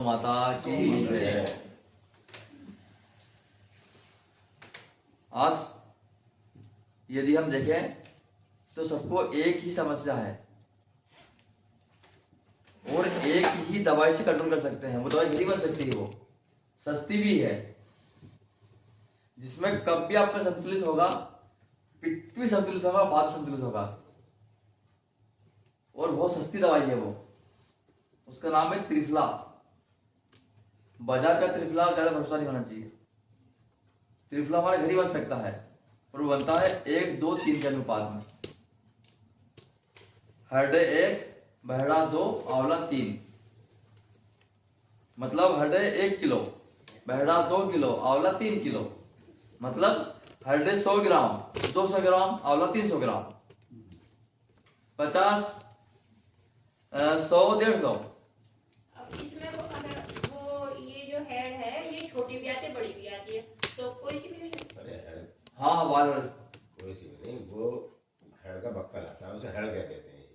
माता की जय। आज यदि हम देखें तो सबको एक ही समस्या है और एक ही दवाई से कंट्रोल कर सकते हैं। वो दवाई नहीं बन सकती है, वो सस्ती भी है, जिसमें कब भी आपका संतुलित होगा, पित्त भी संतुलित होगा, वात संतुलित होगा, और बहुत सस्ती दवाई है वो। उसका नाम है त्रिफला। बाजार का त्रिफला ज्यादा भरोसा नहीं होना चाहिए। त्रिफला हमारे घर ही बन सकता है और वो बनता है 1-2-3 के अनुपात में। हरडे 1, बहड़ा 2, आंवला 3। मतलब हरडे 1 किलो, बहड़ा 2 किलो, आंवला 3 किलो। मतलब हरडे 100 ग्राम, 200 ग्राम, आंवला 300 ग्राम, 50, 100, 150। अब इसमें वो अगर वो ये जो हेड है ये छोटी भी आती है बड़ी भी आती है, तो कोई सी भी नहीं। अरे हेड हाँ, बाल कोई सी भी नहीं, वो हेड का बक्कल आता है, उसे हेड कह देते हैं।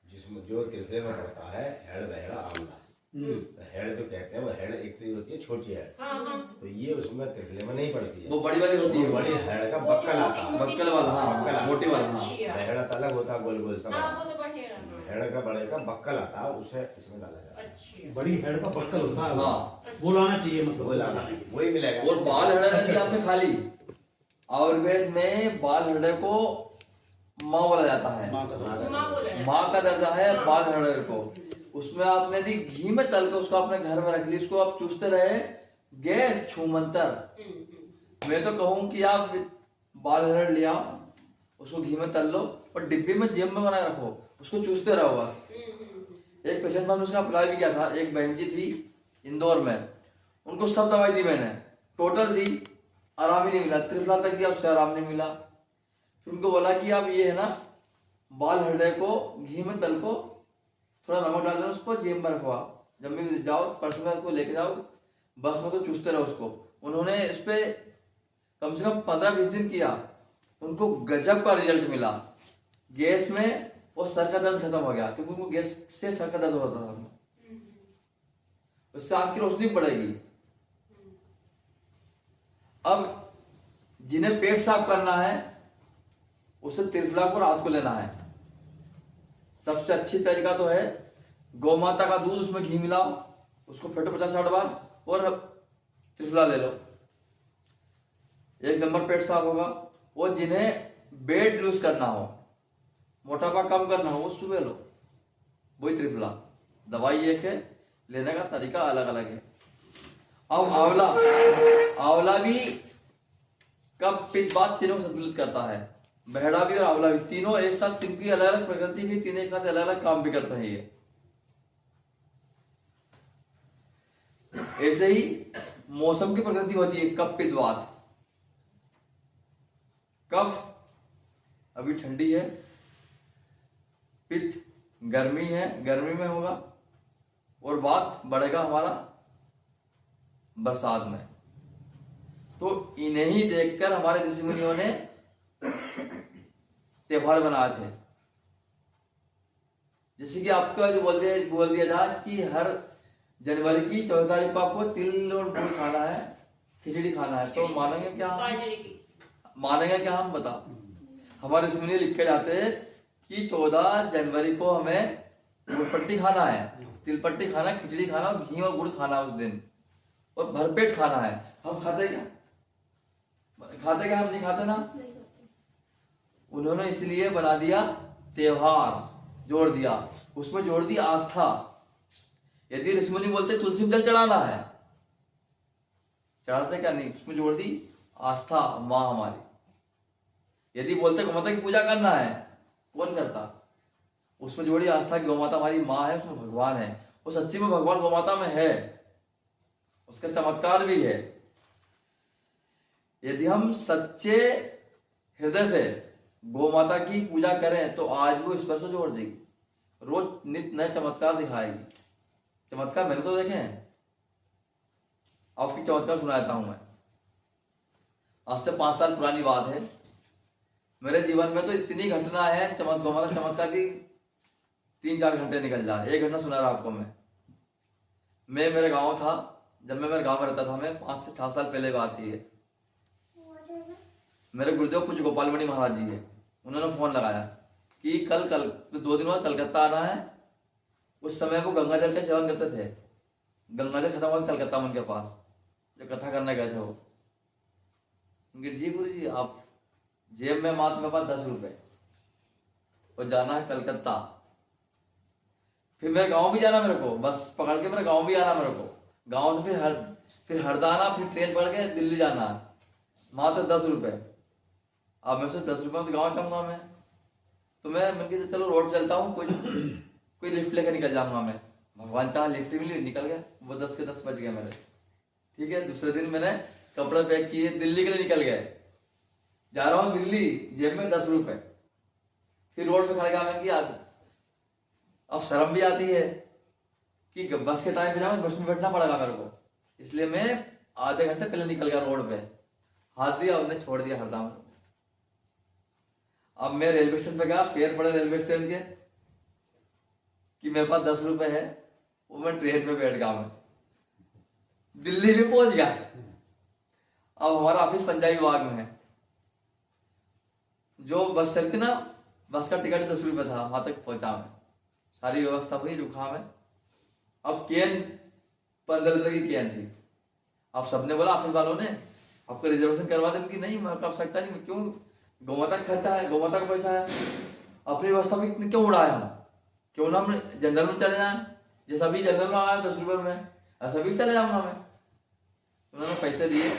जिसमें जो त्रिफले में पड़ता है हेड, बहड़ा, आंवला, तो हेड जो कहते हैं वो हेड एक तो होती है छोटी हेड। हाँ। तो ये उसमें त्रिफले में नहीं पड़ती है, वो बड़ी वाली होती है। बड़ी हेड का बक्कल आता है, बक्कल वाला, हाँ, मोटी वाला, हाँ। बहड़ा तो अलग होता है, गोल गोल सा। हाँ, वो तो बढ़िया। हेड का बड़े का बक्कल आता है, उसे इसमें डाला जाता है। अच्छा। बड़ी हेड का पक्कल होता है। हाँ, वो लाना चाहिए, मतलब वो लाना है, वही मिलेगा। और बाल हृदय रहती है आपने खाली। आयुर्वेद में बाल हृदय को माँ बोला जाता है। माँ का दर्जा। माँ बोले माँ का दर्जा है बाल हृदय को। उसमें आपने यदि घी में तल के उसको अपने घर में रख ली, उसको आप चूसते रहे, गैस छूमंतर। मैं तो कहूँ कि आप बाल हृदय लिया, उसको घी में तल लो और डिब्बी में जेब में बना के रखो, उसको चूसते रहो बस। एक पेशेंट में उसका अप्लाई भी किया था, एक बहन जी थी इंदौर में, उनको सब दवाई दी मैंने, टोटल दी, आराम ही नहीं मिला। त्रिफला तक दिया, उससे आराम नहीं मिला। फिर उनको बोला कि आप ये है ना, बाल हृदय को घी में तल को थोड़ा नमक डाल देना, उसको जेब में रखवा, जब भी जाओ पर्स में उसको लेके जाओ, बस में तो चूसते रहो उसको। उन्होंने इस पे कम से कम 15-20 दिन किया, उनको गजब का रिजल्ट मिला। गैस में और सर का दर्द खत्म हो गया, क्योंकि उनको गैस से सर का दर्द होता था। उससे आंख की रोशनी बढ़ेगी। अब जिन्हें पेट साफ करना है उसे त्रिफला को रात को लेना है। सबसे अच्छी तरीका तो है गौ माता का दूध, उसमें घी मिलाओ, उसको फेंटो 50-60 बार और त्रिफला ले लो, 1 नंबर पेट साफ होगा। और जिन्हें वेट लूज करना हो, मोटापा कम करना हो, वो सुबह लो, वही त्रिफला। दवाई एक है, लेने का तरीका अलग अलग है। अब आंवला, आंवला भी कब पित्त वात तीनों को संतुलित करता है। बहड़ा भी और आंवला भी, तीनों एक साथ, तिनकी अलग अलग प्रकृति की, तीनों एक साथ अलग अलग काम भी करते हैं ये। ऐसे ही मौसम की प्रकृति होती है, कफ पित्त वात। कफ अभी ठंडी है, पित्त गर्मी है, गर्मी में होगा, और वात बढ़ेगा हमारा बरसात में। तो इन्हें ही देखकर हमारे ऋषि मुनियों ने त्योहार बनाए थे। जैसे कि आपको बोल दिया जाए कि हर जनवरी की 14 तारीख को आपको तिल और गुड़ खाना है, खिचड़ी खाना है, तो मानेंगे क्या हम? बाजरे की। मानेंगे क्या हम? बताओ। हमारे ऋषि मुनि लिख के जाते हैं कि 14 जनवरी को हमें गुड़पट्टी खाना है, तिलपट्टी खाना है, खिचड़ी खाना और घी और गुड़ खाना उस दिन, और भरपेट खाना है। हम खाते क्या? खाते क्या? हम नहीं खाते ना। उन्होंने इसलिए बना दिया त्योहार, जोड़ दिया, उसमें जोड़ दी आस्था। यदि ऋषि मुनि बोलते तुलसी में जल चढ़ाना है, चढ़ाते क्या? नहीं, उसमें जोड़ दी आस्था, माँ हमारी। यदि बोलते गौ माता की पूजा करना है, कौन करता? उसमें जोड़ी आस्था की गौ माता हमारी माँ है, उसमें भगवान है, और सच्ची में भगवान गौ माता में है, उसका चमत्कार भी है। यदि हम सच्चे हृदय से गौ माता की पूजा करें तो आज वो ईश्वर से जोड़ देगी, रोज नित नए चमत्कार दिखाएगी। चमत्कार मैंने तो देखे हैं, आपकी चमत्कार सुनाता हूं मैं। आज से 5 साल पुरानी बात है, मेरे जीवन में तो इतनी घटना है चमत्कार की, 3-4 घंटे निकल जाए। एक घटना सुना रहा आपको मैं। मैं मेरे गांव था, जब मैं मेरे गांव में रहता था, मैं 5 से 6 साल पहले बात है ये। मेरे गुरुदेव कुछ गोपालमणि महाराज जी है, उन्होंने फोन लगाया कि कल 2 दिन बाद कलकत्ता आना है। उस समय वो गंगा जल का सेवन करते थे। गंगा जल खत्म हुआ कलकत्ता में उनके पास, जो कथा करने गए थे वो। जी गुरु जी, आप जेब में मात्र मेरे पास 10 रुपए, और जाना है कलकत्ता। फिर मेरे गांव भी जाना, मेरे को बस पकड़ के मेरे गांव भी आना, मेरे को गांव से फिर हरदाना, फिर ट्रेन पकड़ के दिल्ली जाना है, मात्र 10 रुपए। अब मैं से 10 रुपए में तो गाँव जाऊंगा मैं, तो मैं कि चलो रोड चलता हूँ, कोई लिफ्ट लेकर निकल जाऊंगा मैं। भगवान चाह लिफ्ट मिली, निकल गया। वो 10 के 10 बज गए मेरे। ठीक है, दूसरे दिन मैंने कपड़े पैक किए, दिल्ली के लिए निकल गए। जा रहा हूँ दिल्ली, जेब में 10 रुपए। फिर रोड पे खड़ गया मैं कि अब शर्म भी आती है कि बस के टाइम पे जाऊँ, बस में बैठना पड़ेगा मेरे को। इसलिए मैं आधे घंटे पहले निकल गया रोड पे, हाथ दिया, उन्हें छोड़ दिया हरदा में। अब मैं रेलवे स्टेशन पे गया, पैर पड़े रेलवे स्टेशन के कि मेरे पास 10 रुपए है। वो मैं ट्रेन में बैठ गया, मैं दिल्ली में पहुंच गया। अब हमारा ऑफिस पंजाबी बाग में है। जो बस चलती ना, बस का टिकट 10 रुपए था, वहां तक पहुंचा मैं। सारी व्यवस्था हुई, रुका मैं। अब केन 15 रुपए की केन थी। अब सबने बोला, ऑफिस वालों ने, आपको रिजर्वेशन करवा दें कि नहीं, मैं कर सकता नहीं, क्यों, गौमाता का खर्चा है, गौमाता का पैसा है, अपनी व्यवस्था में इतने क्यों उड़ाया हम, क्यों ना हम जनरल में चले जाए, जैसा भी जनरल में आया 10 रुपए में, ऐसा भी चले जाऊंगा मैं। उन्होंने पैसे दिए।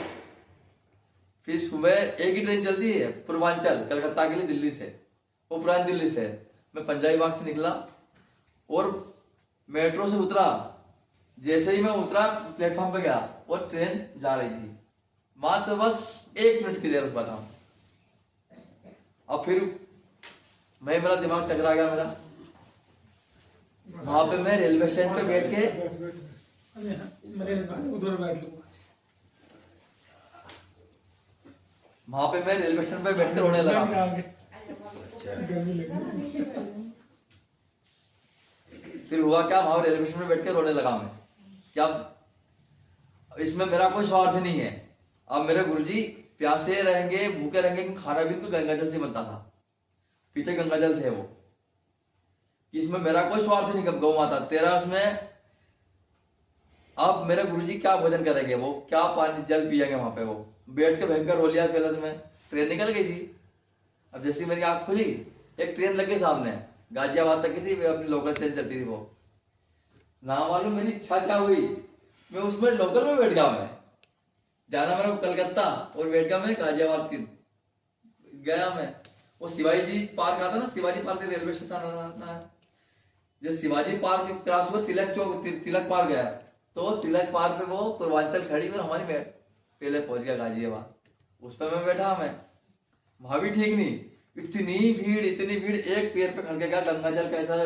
फिर सुबह एक ही ट्रेन चलती है पूर्वांचल, कलकत्ता के लिए, दिल्ली से, वो पुरानी दिल्ली से। मैं पंजाबी बाग से निकला और मेट्रो से उतरा। जैसे ही मैं उतरा, प्लेटफॉर्म पे गया और ट्रेन जा रही थी। मात्र बस 1 मिनट की देर रुका था। अब फिर मेरा दिमाग चकरा गया मेरा। वहां पे मैं रेलवे स्टेशन पे बैठ के बैठ के रोने लगा। फिर हुआ क्या, वहां रेलवे स्टेशन पे बैठ के रोने लगा मैं। क्या इसमें मेरा कोई स्वार्थ नहीं है। अब मेरे गुरुजी प्यासे रहेंगे, भूखे रहेंगे, खाना भी उनको गंगा जल से बनता था, पीते गंगा जल थे वो। इसमें मेरा कोई स्वार्थ नहीं, गौ माता तेरा उसमें। अब मेरे गुरुजी क्या भोजन करेंगे, वो क्या पानी जल पिएंगे वहां पे। वो बैठ के भयंकर रो लिया। पहले तो मैं, ट्रेन निकल गई थी। अब जैसे मेरी आंख खुली, एक ट्रेन लगी सामने, गाजियाबाद तक की थी, अपनी लोकल ट्रेन चलती थी वो। ना मालूम मेरी इच्छा क्या हुई, मैं उसमें लोकल में बैठ गया। मैं जाना मेरा कलकत्ता, और बैठ गया मैं गाजियाबाद की। गया मैं, वो शिवाजी जी पार्क आता ना, शिवाजी पार्क रेलवे स्टेशन आता है। जब शिवाजी पार्क क्रॉस हुआ, तिलक चौक, तिलक पार्क गया, तो तिलक पार्क पे वो पूर्वांचल खड़ी और हमारी पहले पहुंच गया गाजियाबाद। उस पर मैं बैठा। मैं वहां भी ठीक नहीं, इतनी भीड़, एक पैर पे खड़ के गया। गंगा जल कैसा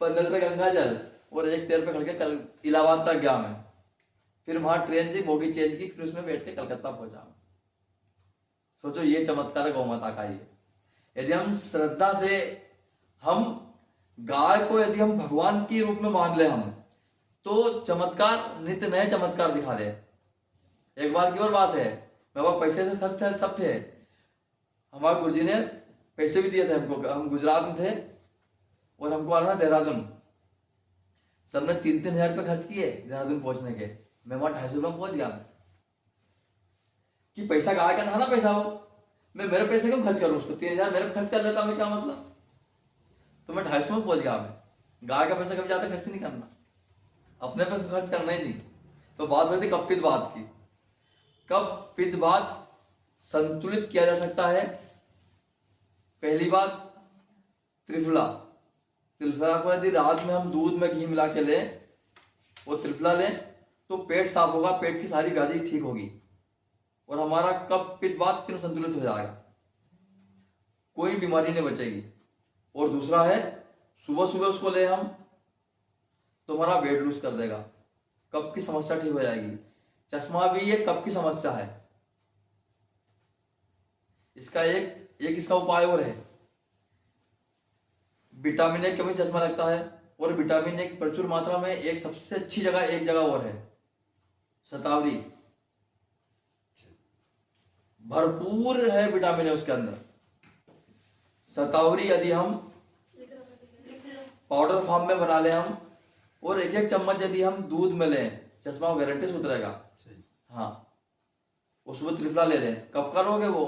15 रुपए गंगा जल, और एक पैर पे खड़ के कल इलाहाबाद तक गया मैं। फिर वहां ट्रेन से बोगी चेंज की, फिर उसमें बैठ के कलकत्ता पहुंचा। सोचो ये चमत्कार है गौ माता का। ये यदि हम श्रद्धा से, हम गाय को यदि हम भगवान के रूप में मान ले हम, तो चमत्कार, नित्य नए चमत्कार दिखा दे। एक बार की और बात है, मेरे पास पैसे से सब थे। हमारे गुरुजी ने पैसे भी दिए थे हमको। हम गुजरात में थे और हमको आना था देहरादून। सबने 3-3 हजार रुपये खर्च किए देहरादून पहुंचने के। मैं वहां 250 रुपये में पहुंच गया। कि पैसा गाय का था ना, पैसा वो, मैं मेरे पैसे क्यों खर्च करूं उसको, 3 हजार मेरे खर्च कर लेता मैं, क्या मतलब। तो मैं 250 में पहुंच गया। मैं गाय का पैसा कभी ज्यादा खर्च नहीं करना, अपने पैसे खर्च करना ही नहीं। तो बात होती कपित बात की। कपित बात संतुलित किया जा सकता है। पहली बात, त्रिफला को यदि रात में हम दूध में घी मिला के लें, वो त्रिफला लें, तो पेट साफ होगा, पेट की सारी व्याधि ठीक होगी, और हमारा कफ पित्त वात तीनों संतुलित हो जाएगा, कोई बीमारी नहीं बचेगी। और दूसरा है, सुबह सुबह उसको ले हम, तो हमारा वेट लूज कर देगा, कफ की समस्या ठीक हो जाएगी। चश्मा भी ये कफ की समस्या है। इसका एक इसका उपाय और है, विटामिन ए की कमी चश्मा लगता है, और विटामिन ए की प्रचुर मात्रा में। एक सबसे अच्छी जगह, एक जगह और है शतावरी, भरपूर है विटामिन ए उसके अंदर। शतावरी यदि हम पाउडर फॉर्म में बना ले हम, और एक एक चम्मच यदि हम दूध में लें, चश्मा गारंटी से उतरेगा। हाँ, उसमें त्रिफला ले लें, कफ का रोग है वो,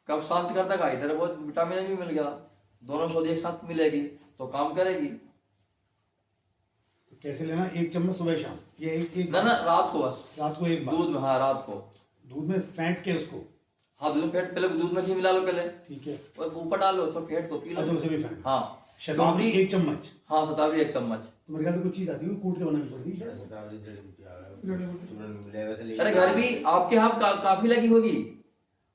कफ शांत करता है, इधर बहुत विटामिन ए भी मिल गया, दोनों सौदी एक साथ मिलेगी तो काम करेगी। तो कैसे लेना? 1 चम्मच सुबह शाम, ये एक ना रात को, बस रात को एक बार दूध में। हाँ रात को दूध में फेंट के उसको। हाँ दूध में फेंट, पहले दूध में घी मिला लो पहले, ठीक है। और ऊपर डाल लो, तो फेंट को पी लो। अच्छा, उसे भी फेंट। हाँ शतावरी 1 चम्मच। हाँ शतावरी 1 चम्मच। तो मेरे ख्याल से कुछ चीज आती है कूट के बनानी पड़ती है। शतावरी जड़ी बूटी आ गया, चूरन मिलेगा से अरे घर भी आपके यहाँ काफी लगी होगी,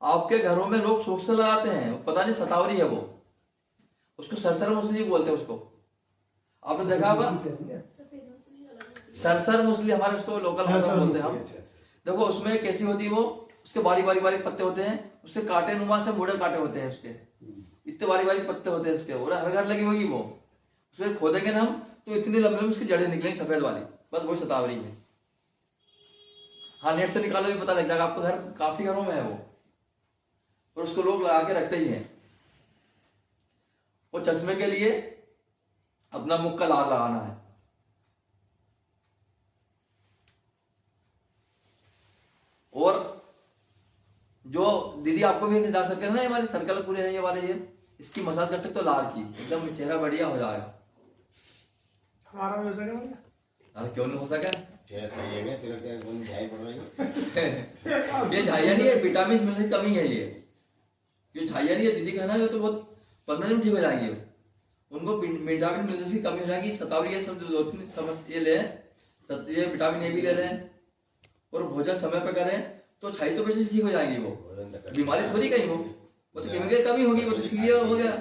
आपके घरों में लोग शौक से लगाते हैं, पता नहीं शतावरी है वो, उसको सरसर मूसली बोलते हैं उसको, आपने देखा होगा। सरसर मूसली हमारे उसको लोकल भाषा में बोलते हैं हम। देखो उसमें कैसी होती है वो, उसके बारीक बारीक बारीक पत्ते होते हैं, उसके कांटे नुमा से मुड़े कांटे होते हैं उसके, इतने बारीक बारीक पत्ते होते हैं उसके, और हर घर लगी होगी वो। उसमें खोदेंगे ना हम तो इतनी लंबी लंबी उसकी जड़ें निकलेंगी सफेद वाली, बस वही शतावरी है। हाँ नेट से निकालो भी पता लग जाएगा आपको, घर काफी घरों में है वो, और उसको लोग लगा के रखते ही हैं। वो चश्मे के लिए अपना मुख का लाल लगाना है, और जो दीदी आपको भी डाल सकते हैं ना, ये वाले सर्कल पूरे हैं ये वाले, ये इसकी मसाज कर सकते हो लार की, एकदम चेहरा बढ़िया हो जाएगा। हमारा भी हो सके भैया? अरे क्यों नहीं हो सका? ये सही है क्या? तेरे क्या कौन झाई पड़ रही है? ये झाइया नहीं है, विटामिन मिलने की कमी है ये झाइया नहीं है। दीदी कहना है तो बहुत 15 दिन ठीक हो जाएंगे, उनको विटामिन मिलने की कमी हो जाएगी। शतावरी ये सब 2-3 समझ ये ले, ये विटामिन ए भी ले लें, और भोजन समय पे करें तो 2.5% ठीक हो जाएंगी वो। बीमारी थोड़ी कहीं वो तो केमिकल कमी होगी, वो तो इसलिए हो गया।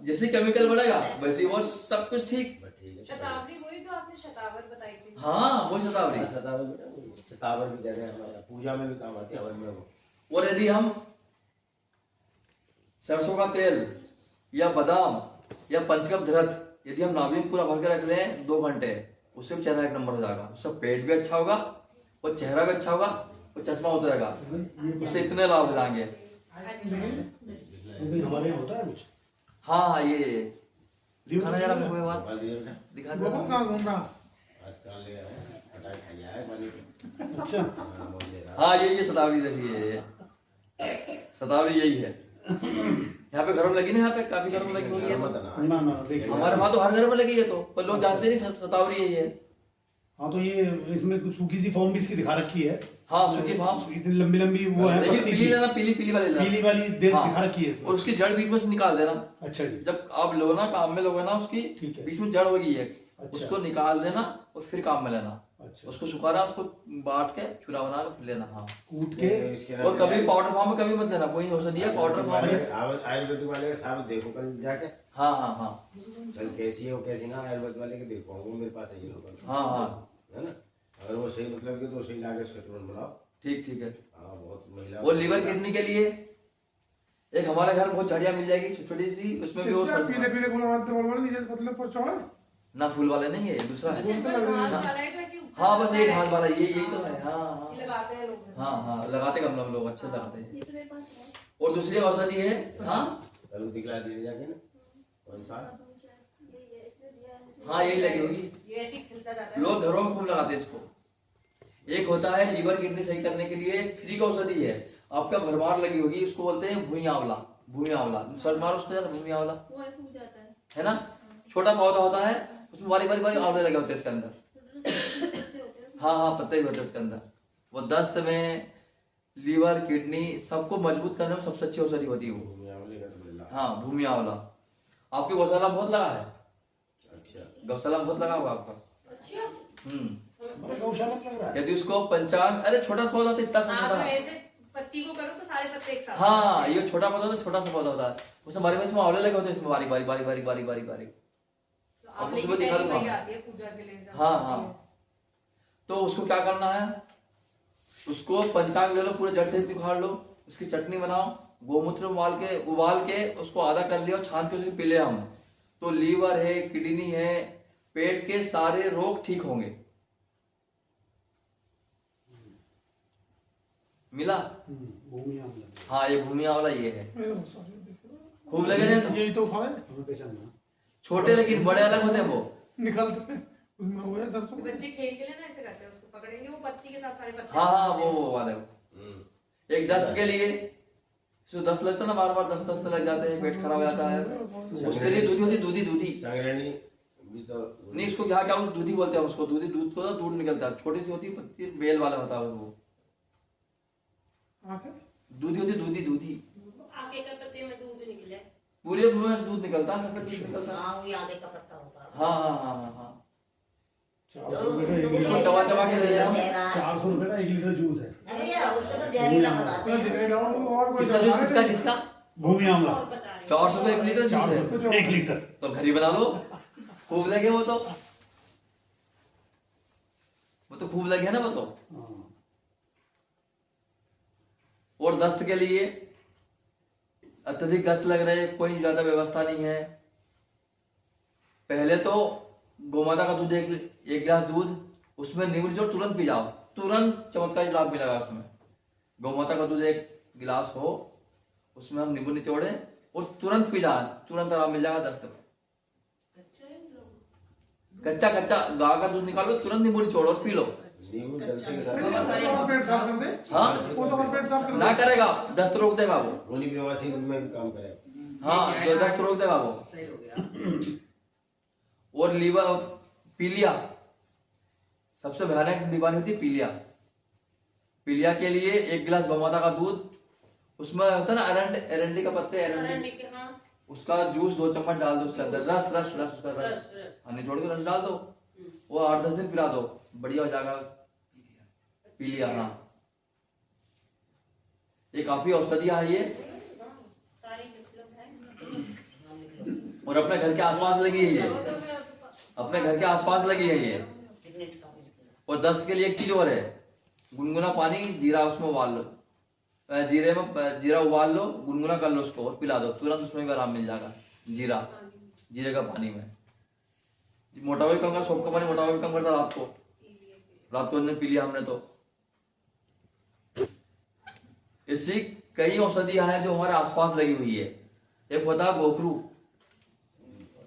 जैसे केमिकल बढ़ेगा वैसे वो सब कुछ ठीक। शतावरी वही जो आपने शतावर बताई थी। हाँ वो शतावरी। शतावर भी कहते हैं हमारा, पूजा में भी काम आती है, हवन में वो। और यदि हम सरसों का तेल या बादाम या पंचकप धरत यदि हम नाभि में पूरा भर के रख लें 2 घंटे, उससे भी चेहरा 1 नंबर हो जाएगा। उससे पेट भी अच्छा होगा और चेहरा भी अच्छा होगा और चश्मा उतरेगा, उससे इतने लाभ मिलेंगे। हमारे यहाँ होता है कुछ? हाँ ये दिखाना जरा हमको एक बार, मोबाइल दिया था। दिखा वो जरा। कहाँ घूम रहा? आज कहाँ ले आया है? हटाए खाया है पानी को। अच्छा, हाँ, बोल दे रहा। हाँ ये शतावरी देखिए, शतावरी यही है। यहाँ पे घरों में लगी ना, यहाँ पे काफी घरों में लगी हुई है मत तो। ना। ना देखिए। हमारे वहां तो हर घर में लगी है तो, पर लोग जानते नहीं शतावरी यही है। हाँ, तो ये इसमें कुछ सूखी सी फॉर्म भी इसकी दिखा रखी है। हाँ सूखी भाव, इतनी लंबी लंबी वो है, लेकिन पत्ती पीली सी। लेना, पीली वाली लेना, पीली वाली हाँ। दिखा रखी है इसमें। और उसकी जड़ बीच में से निकाल देना। अच्छा जी। जब आप लो ना काम में लोगे ना, उसकी ठीक है। बीच में जड़ होगी एक, अच्छा। उसको निकाल देना और फिर काम में लेना। अच्छा, उसको सुखाना, उसको बांट के चूरा बना के फिर लेना। हाँ, कूट के। और कभी पाउडर फॉर्म में कभी मत देना, कोई औषधि है पाउडर फॉर्म में। आयुर्वेदिक वाले साहब देखो कल जाके, हाँ हाँ हाँ कल कैसी है वो कैसी ना, आयुर्वेद वाले के देखो, वो मेरे पास है ये लोग, हाँ हाँ है ना। अगर वो सही मतलब के तो सही लाके उसका चूरन बनाओ। ठीक है। हाँ बहुत महिला। वो लीवर किडनी के लिए एक हमारे घर बहुत झड़िया मिल जाएगी छोटी सी, उसमें भी वो इसका पीले पीले गुलाब आते बोल बोल नीचे से पतले पर चौड़ा। ना फूल वाले नहीं है, ये दूसरा है। अच्छा, तो घास वाला है तो ऐसे ऊपर हाँ बस लगाता एक है। हाथ वाला यही तो है। हाँ ये लगाते हैं लोग। हाँ लगाते कम लोग अच्छे लगाते हैं। ये तो मेरे पास है। और दूसरी औषधि है, हाँ कल दिखला दिए जाके ना, कौन सा? हाँ यही लगी होगी, ये ऐसे ही खिलता जाता है। लोग घरों में खूब लगाते हैं इसको। एक होता है लीवर किडनी सही करने के लिए फ्री का औषधि है, आपका भरमार लगी होगी, उसको बोलते हैं भूई आंवला। भूई आंवला सर्च मारो उसको जरा, भूई आंवला वो ऐसे हो जाता है ना, छोटा पौधा होता है, उसमें बारी बारी बारी आंवले लगे होते हैं इसके अंदर। पत्ते होते हैं उसमें। हाँ हाँ पत्ते भी होते हैं उसके अंदर। वो दस्त में, लीवर किडनी सबको मजबूत करने में सबसे अच्छी औषधि होती है वो। भूमि आंवले का तो मिला। हाँ भूमि आंवला। आपके गौशाला में बहुत लगा है? अच्छा। गौशाला में बहुत लगा होगा आपका। अच्छा। हमारे गौशाला में लग रहा है। यदि उसको पंचांग, अरे छोटा सा पौधा होता है इतना सा हाँ, तो छोटा। ऐसे पत्ती को करो तो सारे पत्ते एक साथ। हाँ ये छोटा पौधा होता है, छोटा सा पौधा होता है, उसमें बारी बारी आंवले लगे होते हैं इसमें, बारी बारी बारी बारी बारी बारी बारी। तो आप आपको सुबह दिखा दूंगा। वही आती है पूजा के लिए। हाँ हाँ, तो उसको क्या करना है, उसको पंचांग ले लो, पूरे जड़ से उखाड़ लो, उसकी चटनी बनाओ, गोमूत्र उबाल के उसको आधा कर लिया, छान के उसको पी ले हम, तो लीवर है, किडनी है, पेट के सारे रोग ठीक होंगे। मिला? भूमि आमला हाँ, ये भूमि आंवला ये है। मेरे को सारे देखो। खूब लगे रहे तो यही तो खाए हमें पहचानना। छोटे लेकिन बड़े अलग होते हैं वो। निकालते हैं उसमें वो है सरसों। बच्चे खेल के लिए ना ऐसे करते हैं, उसको पकड़ेंगे वो पत्ती के साथ सारे पत्ते। हाँ हाँ, वो वाले। एक दस्त के लिए जो दस्त लगता है ना, बार बार दस्त लग जाते हैं, पेट खराब हो जाता है, उसके लिए दूधी होती, दूधी संग्रहणी भी तो नहीं, इसको क्या क्या दूधी बोलते हैं उसको। दूधी, दूध को दूध निकलता है, छोटी सी होती है पत्ती, बेल वाला होता है वो। आके दूधी होती, दूधी आगे का पत्ते में दूध निकले। पूरे मुंह में दूध निकलता है, सफेद दूध निकलता है। हाँ, वो आगे का पत्ता होता है। हाँ हाँ हाँ हाँ हाँ। 400 रुपए का 1 उसको लीटर। चबा चबा के ले जाओ। 400 रुपए का 1 लीटर जूस है। अरे यार, उसका तो जहरीला बताते हैं। जहरीला और कोई किसका जूस, किसका किसका? भूमि आमला और बता रहे 400 का 1 लीटर जूस है। 400 1 लीटर। तो घर ही बना लो, खूब लगे वो तो। वो तो खूब लगे ना वो तो। हाँ। और दस्त के लिए अत्यधिक दस्त लग रहे, कोई ज्यादा व्यवस्था नहीं है, पहले तो गोमाता का दूध, एक गिलास दूध, उसमें नींबू निचोड़ तुरंत पी जाओ, तुरंत चमत्कारी लाभ मिलेगा उसमें। गौमाता का दूध 1 गिलास हो, उसमें हम नींबू निचोड़े और तुरंत पी जाए, तुरंत आराम मिल जाएगा दस्त में। कच्चा कच्चा गाय का दूध निकालो, तुरंत नींबू निचोड़ो और पी लो। नींबू डलते के वो साथ तो और पेट साफ कर दे। हाँ, वो तो और पेट साफ कर दे। ना करेगा, दस्त रोक देगा वो। रोनी व्यवासी में भी काम करेगा। हाँ, जो दस्त रोक देगा वो। सही हो गया। और लीवर, पीलिया, सबसे भयानक बीमारी होती है पीलिया। पीलिया के लिए 1 गिलास गौमाता का दूध, उसमें होता है ना एरंडी का पत्ते, एरंडी, हाँ, उसका जूस 2 चम्मच डाल दो उसके अंदर, रस रस रस उसका रस, रस। हाँ, निचोड़ के रस डाल दो, वो 8-10 दिन पिला दो, बढ़िया हो जाएगा पीलिया। हाँ, ये काफी औषधियां है ये, सारी उपलब्ध है। और अपने घर के आसपास लगी है ये, अपने घर के आसपास लगी है ये। कितने का भी निकला। और दस्त के लिए एक चीज और है, गुनगुना पानी, जीरा उसमें उबाल लो, जीरा उबाल लो, गुनगुना कर लो उसको और पिला दो, तुरंत उसमें भी आराम मिल जाएगा। जीरे का पानी में मोटापा भी कम कर, सोप का पानी मोटापा भी कम करता रात को पी लिया हमने तो। ऐसी कई औषधियां हैं जो हमारे आसपास लगी हुई है। एक होता है गोखरू।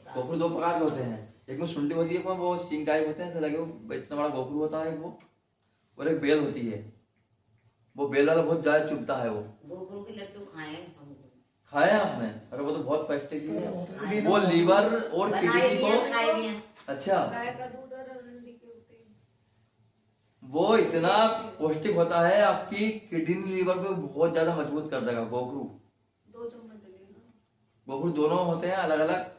गोखरू 2 प्रकार के होते हैं, एक में सुंडी होती है, वो सींग टाइप होते हैं, लगे वो इतना बड़ा गोखरू होता है वो, और एक बेल होती है, वो बेल वाला बहुत ज्यादा चुभता है वो। गोखरू के लड्डू खाए हम। खाया आपने? अरे वो तो बहुत पौष्टिक चीज है, वो लीवर और बनाए किडनी भी हैं, को। खाए भी हैं। अच्छा, गाय का दूध और अरंडी के होते हैं। वो इतना पौष्टिक होता है, आपकी किडनी लीवर को बहुत ज्यादा मजबूत कर देगा गोखरू। 2 चम्मच डलेगा। गोखरू दोनों होते हैं अलग अलग,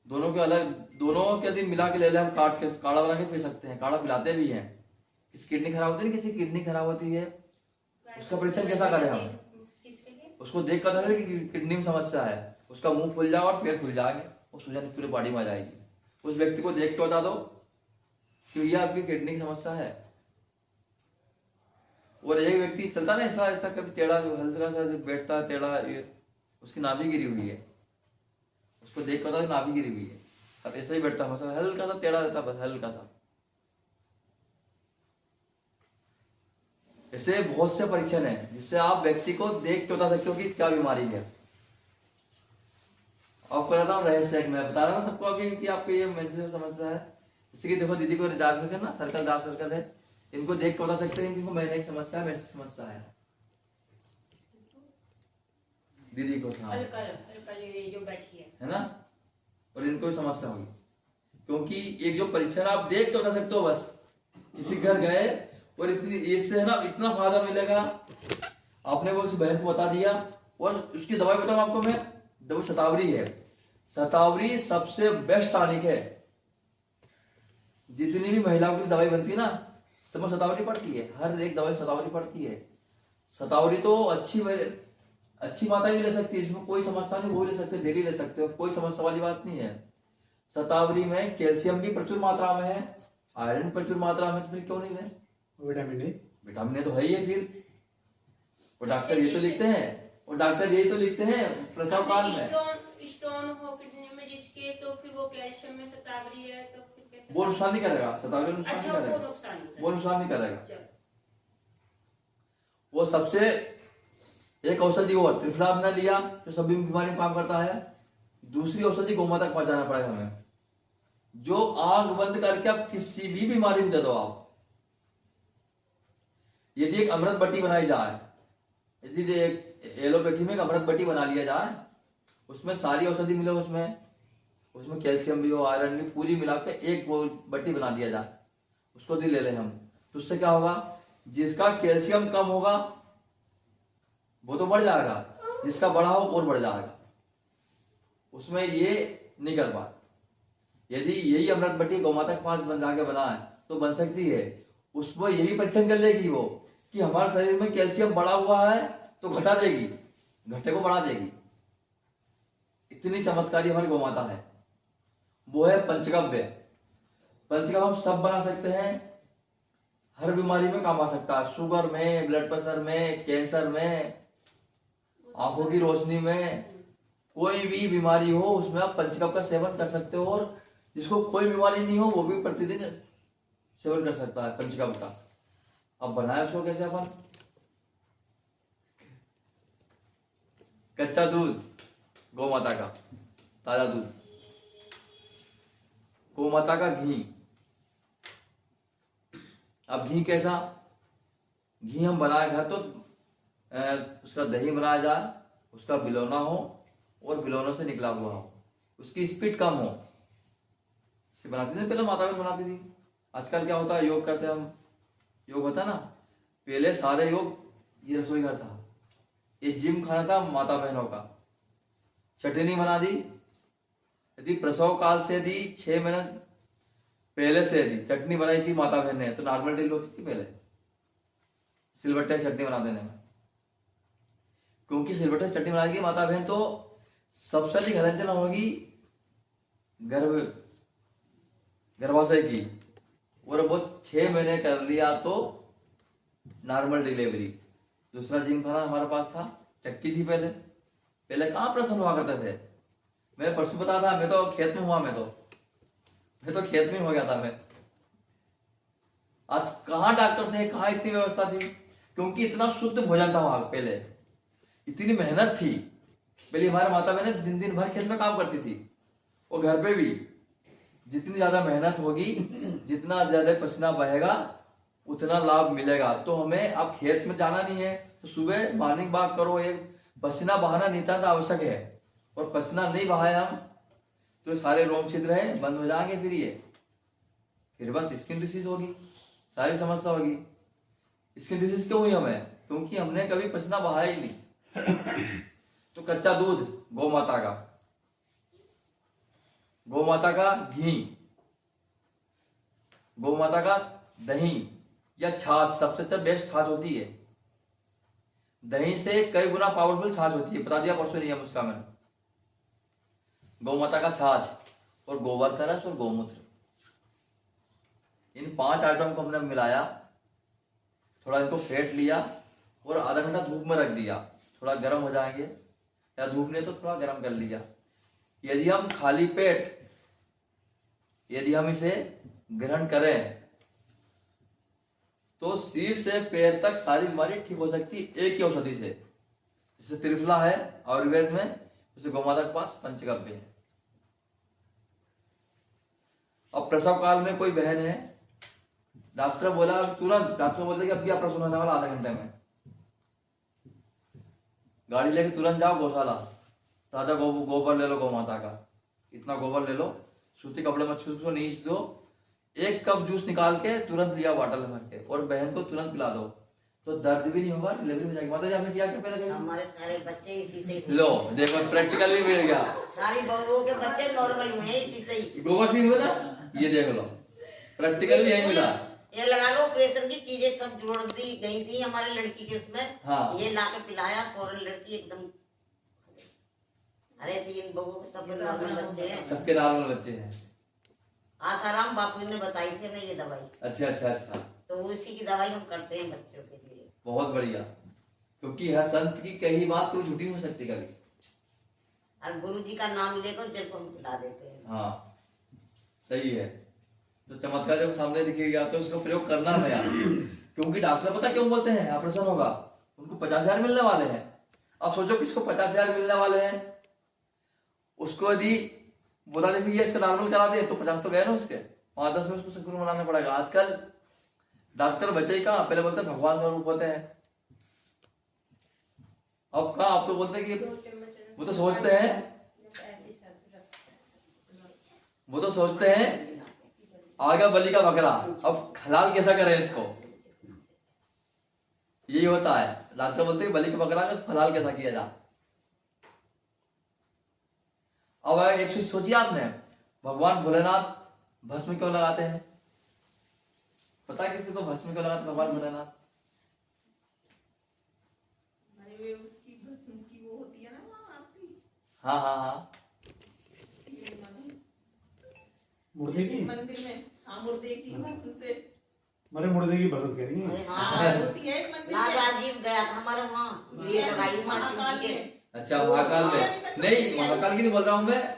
दोनों के अलग, दोनों के यदि मिला के ले ले, हम काट के काढ़ा बना के पी सकते हैं, काढ़ा पिलाते भी हैं। किसी किडनी खराब होती है, किसी किडनी खराब होती है, उसका परीक्षण कैसा करें हम? किसके लिए? उसको देख कर पता है कि किडनी में समस्या है, उसका मुंह फूल जाएगा और पेट फूल जाएंगे, वो सूजन पूरे बॉडी में आ जाएगी। उस व्यक्ति को देख के बता दो कि ये आपकी किडनी की समस्या है। और एक व्यक्ति चलता ना ऐसा ऐसा, कभी टेढ़ा, हल्का सा बैठता है टेढ़ा, उसकी नाभि गिरी हुई है, उसको देख कर बता दो नाभि गिरी हुई है, अब ऐसा ही बैठता है, हल्का सा टेढ़ा रहता है, बस हल्का सा। ऐसे बहुत से परीक्षण है जिससे आप व्यक्ति को देख के बता सकते हो कि क्या बीमारी है। आपको बताता हूँ रहस्य, मैं बता रहा हूँ सबको कि आपको ये मेंसेस समस्या है। जैसे कि देखो दीदी को डार्क सर्कल ना, सर्कल डार्क सर्कल है, इनको देख के बता सकते हैं कि इनको मैंने एक समस्या है, मेंसेस समस्या है। दीदी को था, हल्का हल्का ये जो बैठी है ना, और इनको भी समस्या हुई, क्योंकि एक जो परीक्षण आप देख के बता सकते हो, बस किसी घर गए और इतनी इससे है ना इतना फायदा मिलेगा, आपने वो उस बहन को बता दिया। और उसकी दवाई बताऊं आपको मैं, दवाई शतावरी है। शतावरी सबसे बेस्ट टॉनिक है। जितनी भी महिलाओं की दवाई बनती है ना, सब में शतावरी पड़ती है, हर एक दवाई शतावरी पड़ती है। शतावरी तो अच्छी मात्रा भी ले सकती है, इसमें कोई समस्या नहीं, वो भी ले सकते, डेली ले सकते हो, कोई समस्या वाली बात नहीं है। शतावरी में कैल्शियम भी प्रचुर मात्रा में है, आयरन प्रचुर मात्रा में, तो फिर क्यों नहीं है? विटामिन ए, विटामिन ए तो है ही है फिर। और डॉक्टर ये तो लिखते हैं, और डॉक्टर यही तो लिखते हैं प्रसव काल में। स्टोन हो किडनी में जिसकी इसके तो फिर वो कैल्शियम में शतावरी है तो फिर कैसे? वो नुकसान नहीं करेगा, शतावरी नुकसान अच्छा, नहीं वो करेगा, नुकसान नहीं वो नुकसान नहीं करेगा। चलो। वो सबसे एक औषधि और त्रिफला आपने लिया जो सभी बीमारी में काम करता है। दूसरी औषधि गोमाता तक पहुंचाना पड़ेगा हमें, जो आंख बंद करके आप किसी भी बीमारी में दे दो आप। यदि एक अमृत बट्टी बनाई जाए, यदि एक एलोपैथी में एक अमृत बट्टी बना लिया जाए, उसमें सारी औषधि मिले, उसमें कैल्शियम भी हो, आयरन भी, पूरी मिला के एक वो बट्टी बना दिया जाए, उसको भी ले लें हम, तो उससे क्या होगा, जिसका कैल्शियम कम होगा वो तो बढ़ जाएगा, जिसका बढ़ा हो और बढ़ जाएगा। उसमें ये नहीं कर पा। यदि यही अमृत बट्टी गौमाता के पास बन जाके बना है तो बन सकती है। उसमें ये भी परीक्षण कर लेगी वो कि हमारे शरीर में कैल्शियम बढ़ा हुआ है तो घटा देगी, घटे को बढ़ा देगी। इतनी चमत्कारी हमारी गौमाता है। वो है पंचगव्य। पंचगव्य हम सब बना सकते हैं, हर बीमारी में काम आ सकता है, शुगर में, ब्लड प्रेशर में, कैंसर में, आंखों की रोशनी में, कोई भी बीमारी हो उसमें आप पंचगव्य का सेवन कर सकते हो। और जिसको कोई बीमारी नहीं हो वो भी प्रतिदिन सेवन कर सकता है पंचगव्य का। अब बनाए उसको कैसे अपन, कच्चा दूध, गौ माता का ताजा दूध, गौ माता का घी। अब घी कैसा, घी हम बनाए घर तो उसका दही बनाया जाए, उसका बिलौना हो और बिलौनों से निकला हुआ हो, उसकी स्पीड कम हो। इसे बनाती थी पहले, माता बहन बनाती थी। आजकल क्या होता है, योग करते हैं हम, योग होता है ना, पहले सारे योग ये रसोई घर था, ये जिम खाना था माता बहनों का। चटनी बना दी, यदि प्रसव काल से यदि 6 महीने पहले से यदि चटनी बनाई थी माता बहन ने तो नॉर्मल ड्रिल होती थी पहले सिलबट्टे चटनी बना देने में। क्योंकि सिलबट्टे चटनी बनाएगी माता बहन तो सबसे अधिक हलनचलन होगी गर्भाशय की, और वो 6 महीने कर लिया तो नॉर्मल डिलीवरी। दूसरा जिम खाना हमारे पास था, चक्की थी पहले कहाँ प्रसन्न हुआ करते थे। मैं परसों बता था, मैं तो खेत में हुआ, मैं तो खेत में हो गया था मैं। आज कहाँ डॉक्टर थे, कहाँ इतनी व्यवस्था थी, क्योंकि इतना शुद्ध भोजन था वहां पहले, इतनी मेहनत थी। पहले हमारे माता बहन दिन भर खेत में काम करती थी, और घर पे भी जितनी ज्यादा मेहनत होगी, जितना ज्यादा पसीना बहेगा उतना लाभ मिलेगा। तो हमें अब खेत में जाना नहीं है तो सुबह मॉर्निंग वॉक करो। एक पसीना बहाना नितांत आवश्यक है, और पसीना नहीं बहाए हम तो सारे रोम छिद्र है बंद हो जाएंगे, फिर बस स्किन डिसीज होगी, सारी समस्या होगी। स्किन डिसीज क्यों हुई हमें, क्योंकि हमने कभी पसीना बहाया ही नहीं। तो कच्चा दूध गौ माता का, गौ माता का घी, गौ माता का दही या छाछ, सबसे अच्छा बेस्ट छाछ होती है। दही से कई गुना पावरफुल छाछ होती है, बता दिया परसों नियम उसका मैंने। गौ माता का छाछ और गोबर का रस और गौमूत्र, इन 5 आइटम को हमने मिलाया, थोड़ा इनको फेंट लिया और आधा घंटा धूप में रख दिया, थोड़ा गर्म हो जाएंगे, या धूप नहीं तो थोड़ा गर्म कर लिया। यदि हम खाली पेट यदि हम इसे ग्रहण करें तो सिर से पैर तक सारी बीमारी ठीक हो सकती है एक ही औषधि से। जैसे त्रिफला है आयुर्वेद में, जैसे गौमाता के पास पंचगव्य है। अब प्रसव काल में कोई बहन है, डॉक्टर बोला तुरंत, डॉक्टर बोलते कि अभी ऑपरेशन होने वाला आधे घंटे में, गाड़ी लेके तुरंत जाओ गौशाला, ताजा गोबर ले लो गौ माता का, इतना गोबर ले लो, सूती कपड़े में उसको नीच दो, 1 कप जूस निकाल के तुरंत लिया बॉटल में भर के, और बहन को तुरंत पिला दो, तो दर्द भी नहीं होगा, डिलीवरी हो जाएगी। माता जी आपने किया क्या पहले? हमारे सारे बच्चे इसी से लो देखो, प्रैक्टिकल भी मिल गया। सारी बहुओं के बच्चे नॉर्मल हुए हैं इसी से ही। गोबर से हुआ ना, ये देख लो, प्रैक्टिकल भी यही मिला। ये लगा लो, ऑपरेशन की चीजें सब जोड़ दी गई थी हमारी लड़की के उसमें। हाँ। ये लाके पिलाया, फौरन लड़की एकदम। अरे ऐसे इन बहुओं के सब नॉर्मल बच्चे हैं, सबके नॉर्मल बच्चे हैं। आसाराम बापू ने बताई थी हमें ये दवाई, अच्छा, तो उसी की दवाई हम करते हैं बच्चों के लिए। बहुत बढ़िया, क्योंकि हर संत की कही बात कोई झूठी हो सकती कभी। और गुरु जी का नाम लेकर जल को पिला देते हैं। हाँ सही है। तो चमत्कार जब सामने दिखेगा तो उसका प्रयोग करना है यार, क्योंकि डॉक्टर पता क्यों बोलते हैं ऑपरेशन होगा, उनको 50,000 मिलने वाले हैं। अब सोचो किसको 50,000 मिलने वाले हैं, उसको यदि बोला देखिए इसका नॉर्मल करा दे तो 50 तो गए ना उसके, 5-10 में उसको संकुल बनाना पड़ेगा। आजकल डॉक्टर बचे ही कहाँ, पहले बोलते हैं भगवान का रूप होते हैं, अब कहाँ, अब तो बोलते हैं कि वो तो सोचते हैं, वो तो सोचते हैं आ गया बलि का बकरा, अब हलाल कैसा करें इसको, यही होता है। डॉक्टर बोलते हैं बलि का बकरा का हलाल कैसा किया जाए। अब एक चीज सोचिए आपने, भगवान भोलेनाथ भस्म क्यों लगाते हैं, पता है किसी को भस्म क्यों लगाते भगवान भोलेनाथ? अरे वे उसकी भस्म की वो होती है ना वहाँ आरती, हाँ हाँ हाँ, ये मुर्दे की मंदिर में, हाँ मुर्दे की भस्म से मरे मुर्दे की भस्म कह रही है। अरे हाँ, होती है एक मंदिर ना में। राजीव गया था हमारे वहाँ, ये लगाई माँ महाकाल जी के। में। अच्छा महाकाल में नहीं, महाकाल की नहीं बोल रहा हूं मैं,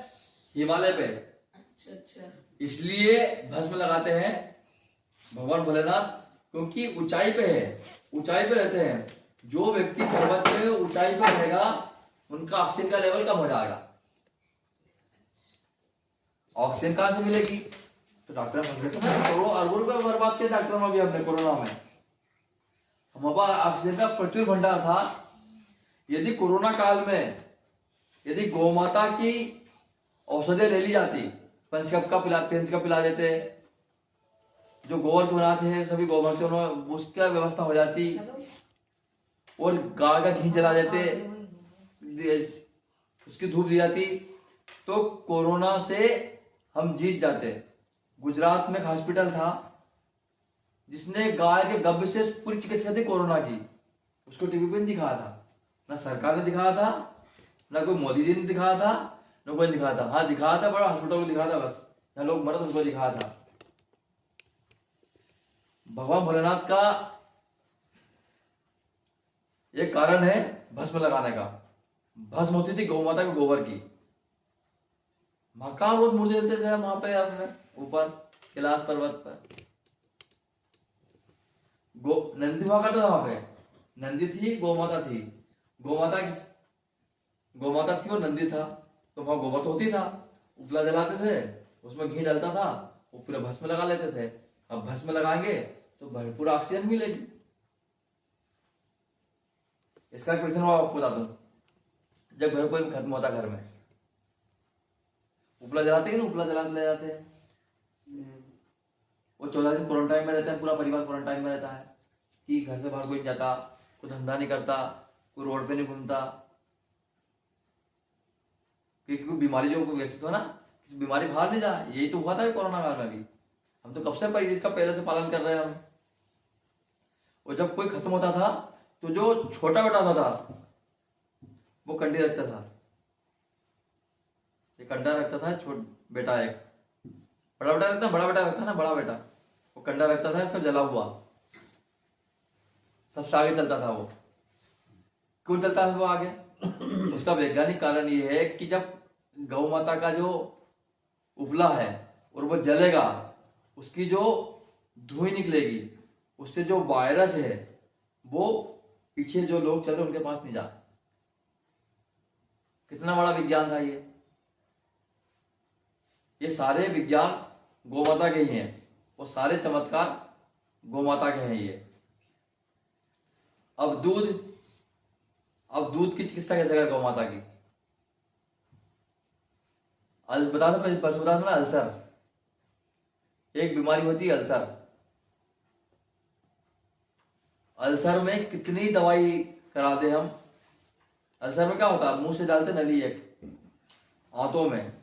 हिमालय पे। अच्छा अच्छा। इसलिए भस्म लगाते हैं भगवान भोलेनाथ, क्योंकि ऊंचाई पे है, ऊंचाई पे रहते हैं। जो व्यक्ति पर्वत पे ऊंचाई पे रहेगा उनका ऑक्सीजन का लेवल कम हो जाएगा। ऑक्सीजन कहां से मिलेगी, तो डॉक्टर करोड़ों अरबों रुपए बर्बाद किए डॉक्टर में भी हमने कोरोना में। हमारे पास ऑक्सीजन का प्रचुर भंडार था। यदि कोरोना काल में यदि गौ माता की औषधि ले ली जाती, पंचकप पिला देते, जो गोबर के बनाते हैं सभी गोबर से उसका व्यवस्था हो जाती, और गाय का घी जला देते, उसकी धूप दी जाती, तो कोरोना से हम जीत जाते। गुजरात में एक हॉस्पिटल था जिसने गाय के गब्बर से पूरी चिकित्सा थी कोरोना की, उसको टीवी पे नहीं दिखाया था, ना सरकार ने दिखाया था, ना कोई मोदी जी ने दिखाया था, ना कोई दिखाया था। हाँ दिखाया था, बड़ा हॉस्पिटल को दिखाया था, बस जहाँ लोग मरे उनको दिखाया था। भगवान भोलेनाथ का एक कारण है भस्म लगाने का। भस्म होती थी गौ माता के गोबर की। महाकाल रोज मुर्दे जलते थे वहां पे अपने ऊपर कैलाश पर्वत पर। नंदी हुआ करता था वहां पे, नंदी थी गौ माता थी, गौ माता थी और नंदी था, तो वहां गोबर तो होती था, उपला जलाते थे, उसमें घी डलता था, वो पूरा भस्म लगा लेते थे। अब भस्म लगाएंगे तो भरपूर ऑक्सीजन मिलेगी। इसका एक प्रश्न आपको बता दूं, जब घर कोई खत्म होता घर में, उपला जलाते हैं ना, उपला जला के ले जाते हैं, वो 14 दिन क्वारंटाइन में रहते हैं, पूरा परिवार क्वारंटाइन में रहता है कि घर से बाहर कोई नहीं जाता, कोई धंधा नहीं करता, कोई रोड पे नहीं घूमता, क्योंकि बीमारी जो व्यस्त हो ना, बीमारी बाहर नहीं जाए। यही तो हुआ था कोरोना काल में भी, हम तो कब से इसका पहले से पालन कर रहे हैं हम। और जब कोई खत्म होता था तो जो छोटा बेटा होता था वो कंडी रखता था, ये कंडा रखता था, बेटा एक बड़ा बेटा रखता, बड़ा बेटा रखता ना, बड़ा बेटा वो कंडा रखता था, इसको जला हुआ सबसे आगे चलता था। वो क्यों चलता है वो आगे, उसका वैज्ञानिक कारण ये है कि जब गौ माता का जो उपला है और वो जलेगा, उसकी जो धुएं निकलेगी, उससे जो वायरस है वो पीछे जो लोग चल रहे उनके पास नहीं जा। कितना बड़ा विज्ञान था ये सारे विज्ञान गौ माता के ही हैं, और सारे चमत्कार गौ माता के हैं ये। अब दूध की चिकित्सा कैसे करें गौ माता की, बता दो ना, अल्सर एक बीमारी होती है, अल्सर में कितनी दवाई करा दे हम। अल्सर में क्या होता है, मुंह से डालते नली एक आंतों में,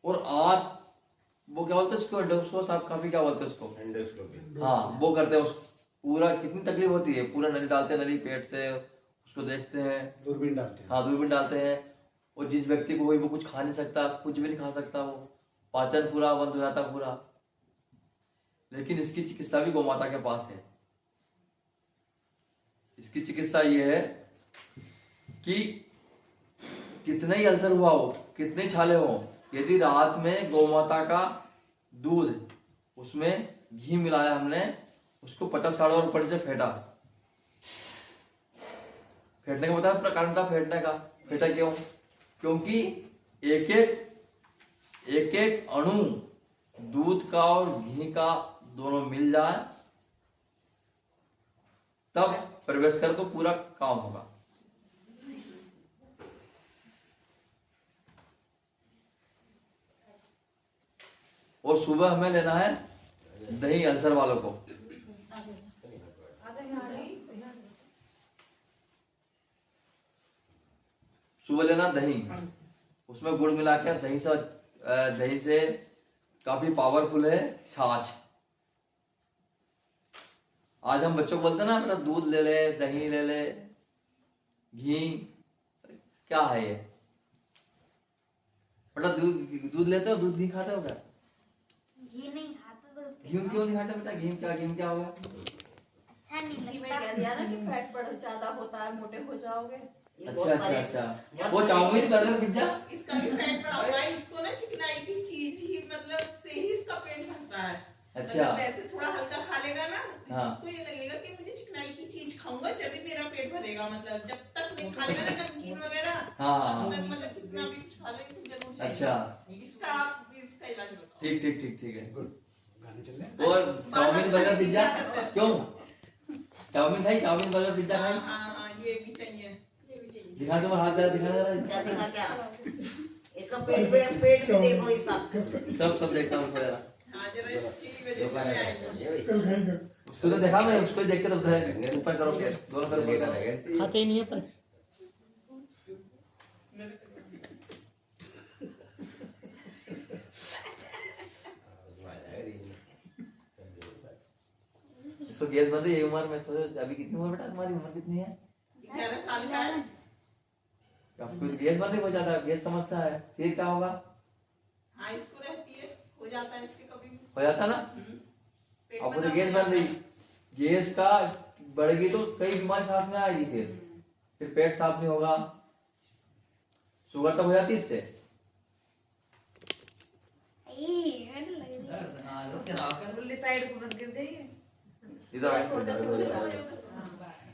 और आंत वो क्या बोलते हैं उसको, एंडोस्कोप आप काफी क्या बोलते हैं उसको, एंडोस्कोपी। हाँ वो करते हैं। उस पूरा कितनी तकलीफ होती है, पूरा नली डालते हैं, नली पेट से उसको देखते हैं, दूरबीन डालते हैं। हाँ दूरबीन डालते हैं, और जिस व्यक्ति को वो कुछ खा नहीं सकता, कुछ भी नहीं खा सकता, वो पाचन पूरा बंद हो जाता पूरा। लेकिन इसकी चिकित्सा भी गौ माता के पास है। इसकी चिकित्सा ये है कि कितने ही अल्सर हुआ हो, कितने छाले हो, यदि रात में गौ माता का दूध उसमें घी मिलाया हमने, उसको 50 साढ़े और ऊपर से फेंटा। फेंटने का मतलब कारण था फेंटने का। फेंटा क्यों? क्योंकि एक एक अणु दूध का और घी का दोनों मिल जाए तब प्रवेश कर तो पूरा काम होगा। और सुबह हमें लेना है दही अल्सर वालों को। सुबह लेना दही, उसमें गुड़ मिला के दही से काफी पावरफुल है छाछ। आज हम बच्चों को बोलते हैं ना बेटा दूध ले ले, दही ले ले, घी, क्या है ये बेटा? दूध लेते हो, दूध नहीं खाते हो क्या? घी नहीं खाता तो घी क्यों नहीं खाते बेटा? घी क्या होगा? अच्छा नहीं घी में लगता। कह दिया ना कि फैट बढ़ ज्यादा होता है, मोटे हो जाओगे। ये अच्छा बहुत अच्छा बड़े- अच्छा, वो चाउमीन बर्गर पिज्जा। इसका भी फैट बढ़ा होता है, इसको ना चिकनाई की चीज ही मतलब से ही इसका पेट भरता है। अच्छा। मतलब वैसे थोड़ा हल्का खा लेगा ना, हाँ। इसको ये लगेगा कि मुझे चिकनाई की चीज खाऊंगा जब भी मेरा पेट भरेगा। मतलब जब तक नहीं खा लेगा ना नमकीन वगैरह, हाँ। तब तक मतलब कितना भी कुछ खा ले इसे जरूर चाहिए। अच्छा। इसका आप इसका इलाज बताओ। ठीक है। गाने चल रहे हैं। और चाउमीन बर्गर पिज्जा क्यों? चाउमीन खाई, चाउमीन बर्गर पिज्जा खाई। हाँ, ये भी चाहिए, ये भी चाहिए। दिखा दो हाथ जरा, दिखा क्या जरा। दिखा क्या? इसका पेट भी देखो इसका। सब देखता हूँ जरा। हाँ, जरा इसकी वजह जो से खाना मैं आई चाहिए हूँ। भाई। कल खाएंगे। उसको तो देखा मैं, उसको देख के तो ऊपर करो के दोनों पर ऊपर करो। खाते ही नहीं है पर उसमें आ जाएगा रील में। सब देखो। इसको गैस बन रही है उम्र में। सोचो अभी कितनी उम्र बेटा? तुम्हारी उम्र कितनी है? 11 साल का है। आपको गैस बन रही हो जाता है, गैस समस्या है, फिर क्या होगा? हाँ, इसको रहती है, हो जाता है इसके कभी भी। हो जाता ना? पेट आपको तो में गैस बन रही, गैस का बढ़ेगी तो कई बीमारी साथ में आएगी। फिर पेट साफ नहीं होगा, शुगर तक हो जाती है इससे। उल्ली साइड को मत गिर जाइए। इधर आए।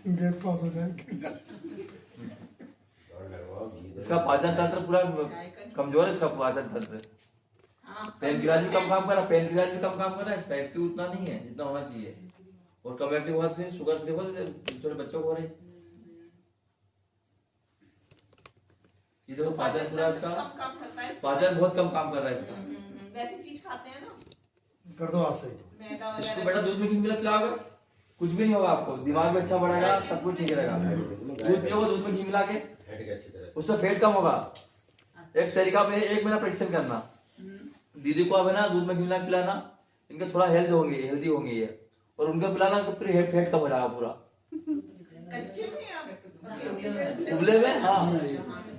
गैस पास हो जाए गिर जाए। और लगवाओ घी दो। इसका पाचन तंत्र पूरा कमजोर है, इसका पाचन तंत्र। हाँ, पेनक्रियाज भी कम काम कर रहा है, पेनक्रियाज भी कम काम कर रहा है, इसका एक्टिव उतना नहीं है जितना होना चाहिए। और कम एक्टिव हुआ फिर शुगर देखो छोटे बच्चों को हो रही। ये देखो पाचन पूरा इसका, कम काम करता है इसका। पाचन बहुत कम काम कर रहा है इसका। वैसी चीज खाते हैं ना, कर दो आज से। मैदा इसको वगैरह। बेटा दूध में घी मिला पिलाओगे कुछ भी नहीं होगा, आपको दिमाग में अच्छा बढ़ेगा, सब कुछ ठीक रहेगा। दूध पियोगे, दूध में घी मिला के, फेंट के अच्छी तरह। उससे फेट कम होगा। एक तरीका पे 1 महीना परीक्षण करना। दीदी को अब है ना दूध में घी मिला के पिलाना, इनके थोड़ा हेल्दी होंगे ये, और उनको पिलाना तो फिर फेट कम हो जाएगा पूरा। कच्चे में या उबले में, हाँ,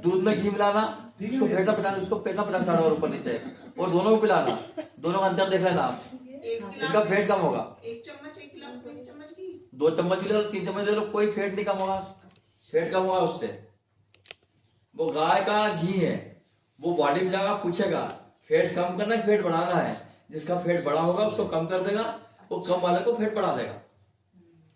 दूध में घी मिलाना, उसको फेंटना पचाना, उसको फेंटना 50 साढ़े और ऊपर नीचे, और दोनों को पिलाना। दोनों का अंतर देख लेना आप, एक इनका गिलास फेट कम होगा। 1 चम्मच 1 गिलास में 1 चम्मच घी। 2 चम्मच भी ले लो, 3 चम्मच ले लो, कोई फेट नहीं कम होगा। फेट कम होगा उससे। वो गाय का घी है, वो बॉडी में जाएगा, पूछेगा फेट कम करना है फेट बढ़ाना है। जिसका फेट बड़ा होगा उसको कम कर देगा, वो कम वाले को फेट बढ़ा देगा।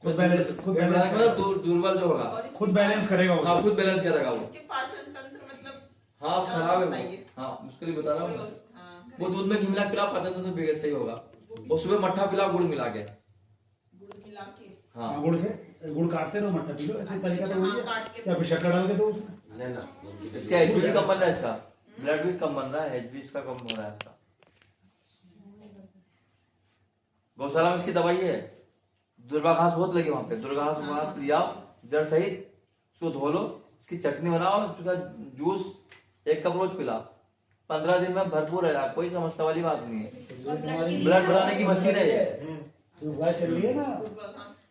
खुद बैलेंस दुर्बल जो होगा और इसके खुद बैलेंस करेगा वो। हाँ, खुद बैलेंस करेगा वो। इसके पाचन तंत्र मतलब हाँ, खराब है वो। बताइए। हाँ, मुश्किल बता रहा हूँ। हाँ, वो दूध में घी मिला के पिलाओ, पाचन तंत्र बिगड़ सही होगा। वो सुबह मट्ठा पिलाओ गुड़ मिला के। गुड़ मिला के। हाँ, गुड़ से गुड़ काटते रहो, मट्ठा पी लो। ऐसे तरीका तो वही हाँ, काट है, के। या फिर शक्कर डाल के दो उसमें। ना ना इसका एचबी भी कम बन रहा है, इसका ब्लड भी कम बन रहा है, एचबी इसका कम हो रहा है इसका। गौशाला में इसकी दवाई है। दुर्गा घास बहुत लगी वहां पे, दुर्गा घास लिया जड़ सहित, उसको धो लो, इसकी चटनी बनाओ, उसका जूस 1 कप रोज पिला, 15 दिन में भरपूर है, कोई समस्या वाली बात नहीं है। ब्लड बढ़ाने की मशीन है ये। तो वह चल रही है ना।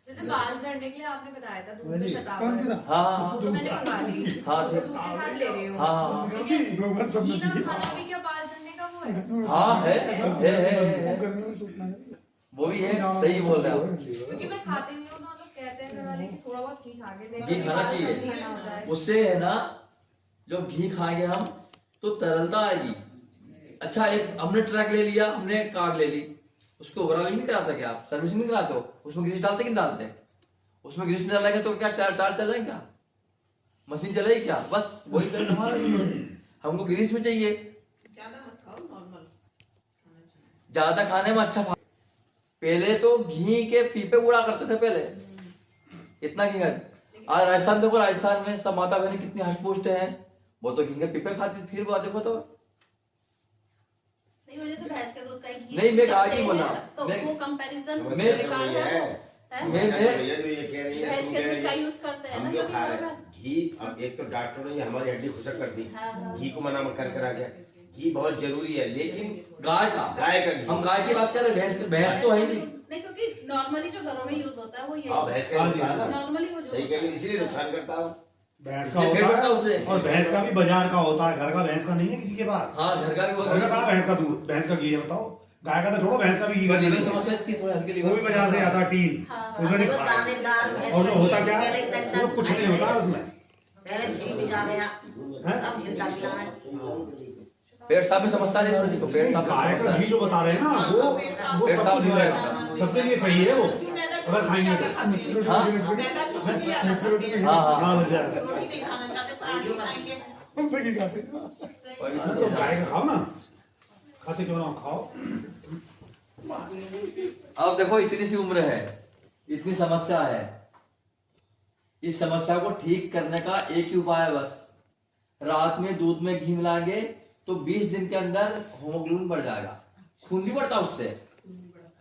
जैसे बाल झड़ने के लिए आपने बताया था दूध में कौन शतावरी, गिरा? हाँ तो मैंने मंगा ली। हाँ, तो दूध के साथ ले रही हूँ। हाँ, भगवान सब घी ना खाना भी क्या बाल झड़ने का वो है? हाँ, है। गर्मी में सूखना है। वो भी है, सही बोल रहे हो आप। क्योंकि मैं खाती नहीं हूँ, तो मतलब कहते हैं घर वाले कि थोड़ा बहुत घी खा के देखो, घी खाना बाल चाहिए। झड़ना हो जाए। उससे है ना जब घी खाएंगे हम तो तरलता आएगी। अच्छा, एक हमने ट्रक ले लिया, हमने कार ले ली, उसको ओवरऑल नहीं कराता क्या आप? सर्विसिंग नहीं कराते हो? उसमें ग्रीस डालते कि नहीं डालते? उसमें ग्रीस नहीं डालेंगे तो क्या टायर चलेगा क्या? मशीन चलेगी क्या? बस वही करना हमारा भी है। हमको ग्रीस में चाहिए, ज्यादा मत खाओ, नॉर्मल खाना चाहिए। ज्यादा खाने में अच्छा पहले तो घी के पीपे उड़ा करते थे पहले, इतना घी। आज राजस्थान देखो, राजस्थान में सब माता बहनी कितनी हष्टपुष्ट हैं, वो तो घी के पीपे खाती थी। फिर वो देखो तो नहीं, वो जैसे भैंस के दूध का घी नहीं, मैं यूज गाय करते की हैं, बोला। तो मैं- वो कंपैरिजन समस्या तो बेकार वही है है। वो, है? मैं- ये जो ये कह रही है, भैंस तुम के कह दूध का रही है, यूज करते हैं हम ना जो कभी खा रहे कभार। हैं घी, अब एक तो डॉक्टरों ने हमारी हड्डी खुशक कर दी, हाँ। घी को मना कर करा गया। घी बहुत जरूरी है, लेकिन गाय का घी हम गाय की बात कर रहे हैं, भैंस तो है ही नहीं। नहीं, क्योंकि नॉर्मली जो घरों में यूज होता है वो ये हाँ भैंस का होता है ना, नॉर्मली वो जो सही कह रही, इसीलिए नुकसान करता है। भैंस का इसलिए फेट होता होता है है उससे। और भैंस का भी बाजार का होता है, घर का भैंस का नहीं है किसी के पास। हाँ, घर का भी वो घर का कहाँ भैंस का दूध, भैंस का घी है बताओ? गाय का तो छोड़ो, भैंस का भी घी का लीवर नहीं समस्या है। इसकी थोड़ी हल्की वो भी लीवर। बाजार से आता है टीन, हाँ। उसमें नहीं वो खाया। दानेदार भैंस और जो का होता घी, क्या पहले है, तक वो कुछ नहीं होता है उसमें। पहले घी मिला गया, हैं? अब घी डालना है। पेट साफ में समझता नहीं थोड़ी सी, पेट साफ में गाय समझता का घी है। जो बता रहे हैं ना, वो पेट सब साफ कुछ नहीं है, है। सबके लिए सही है वो, अगर खाएंगे तो। हाँ मैदा की चीजें ज्यादा खाते हैं। हाँ हाँ हाँ लग जाएगा। रोटी नहीं खाना चाहते, पराठे खाएंगे। घी खाते हैं। हाँ, तो गाय का खाओ ना, खाते क्यों ना खाओ। अब देखो, इतनी सी उम्र है, इतनी समस्या है, इस समस्या को ठीक करने का एक ही उपाय है बस। रात में दूध में घी मिलाएंगे तो 20 दिन के अंदर होमोग्लोबिन बढ़ जाएगा, खून नहीं बढ़ता उससे।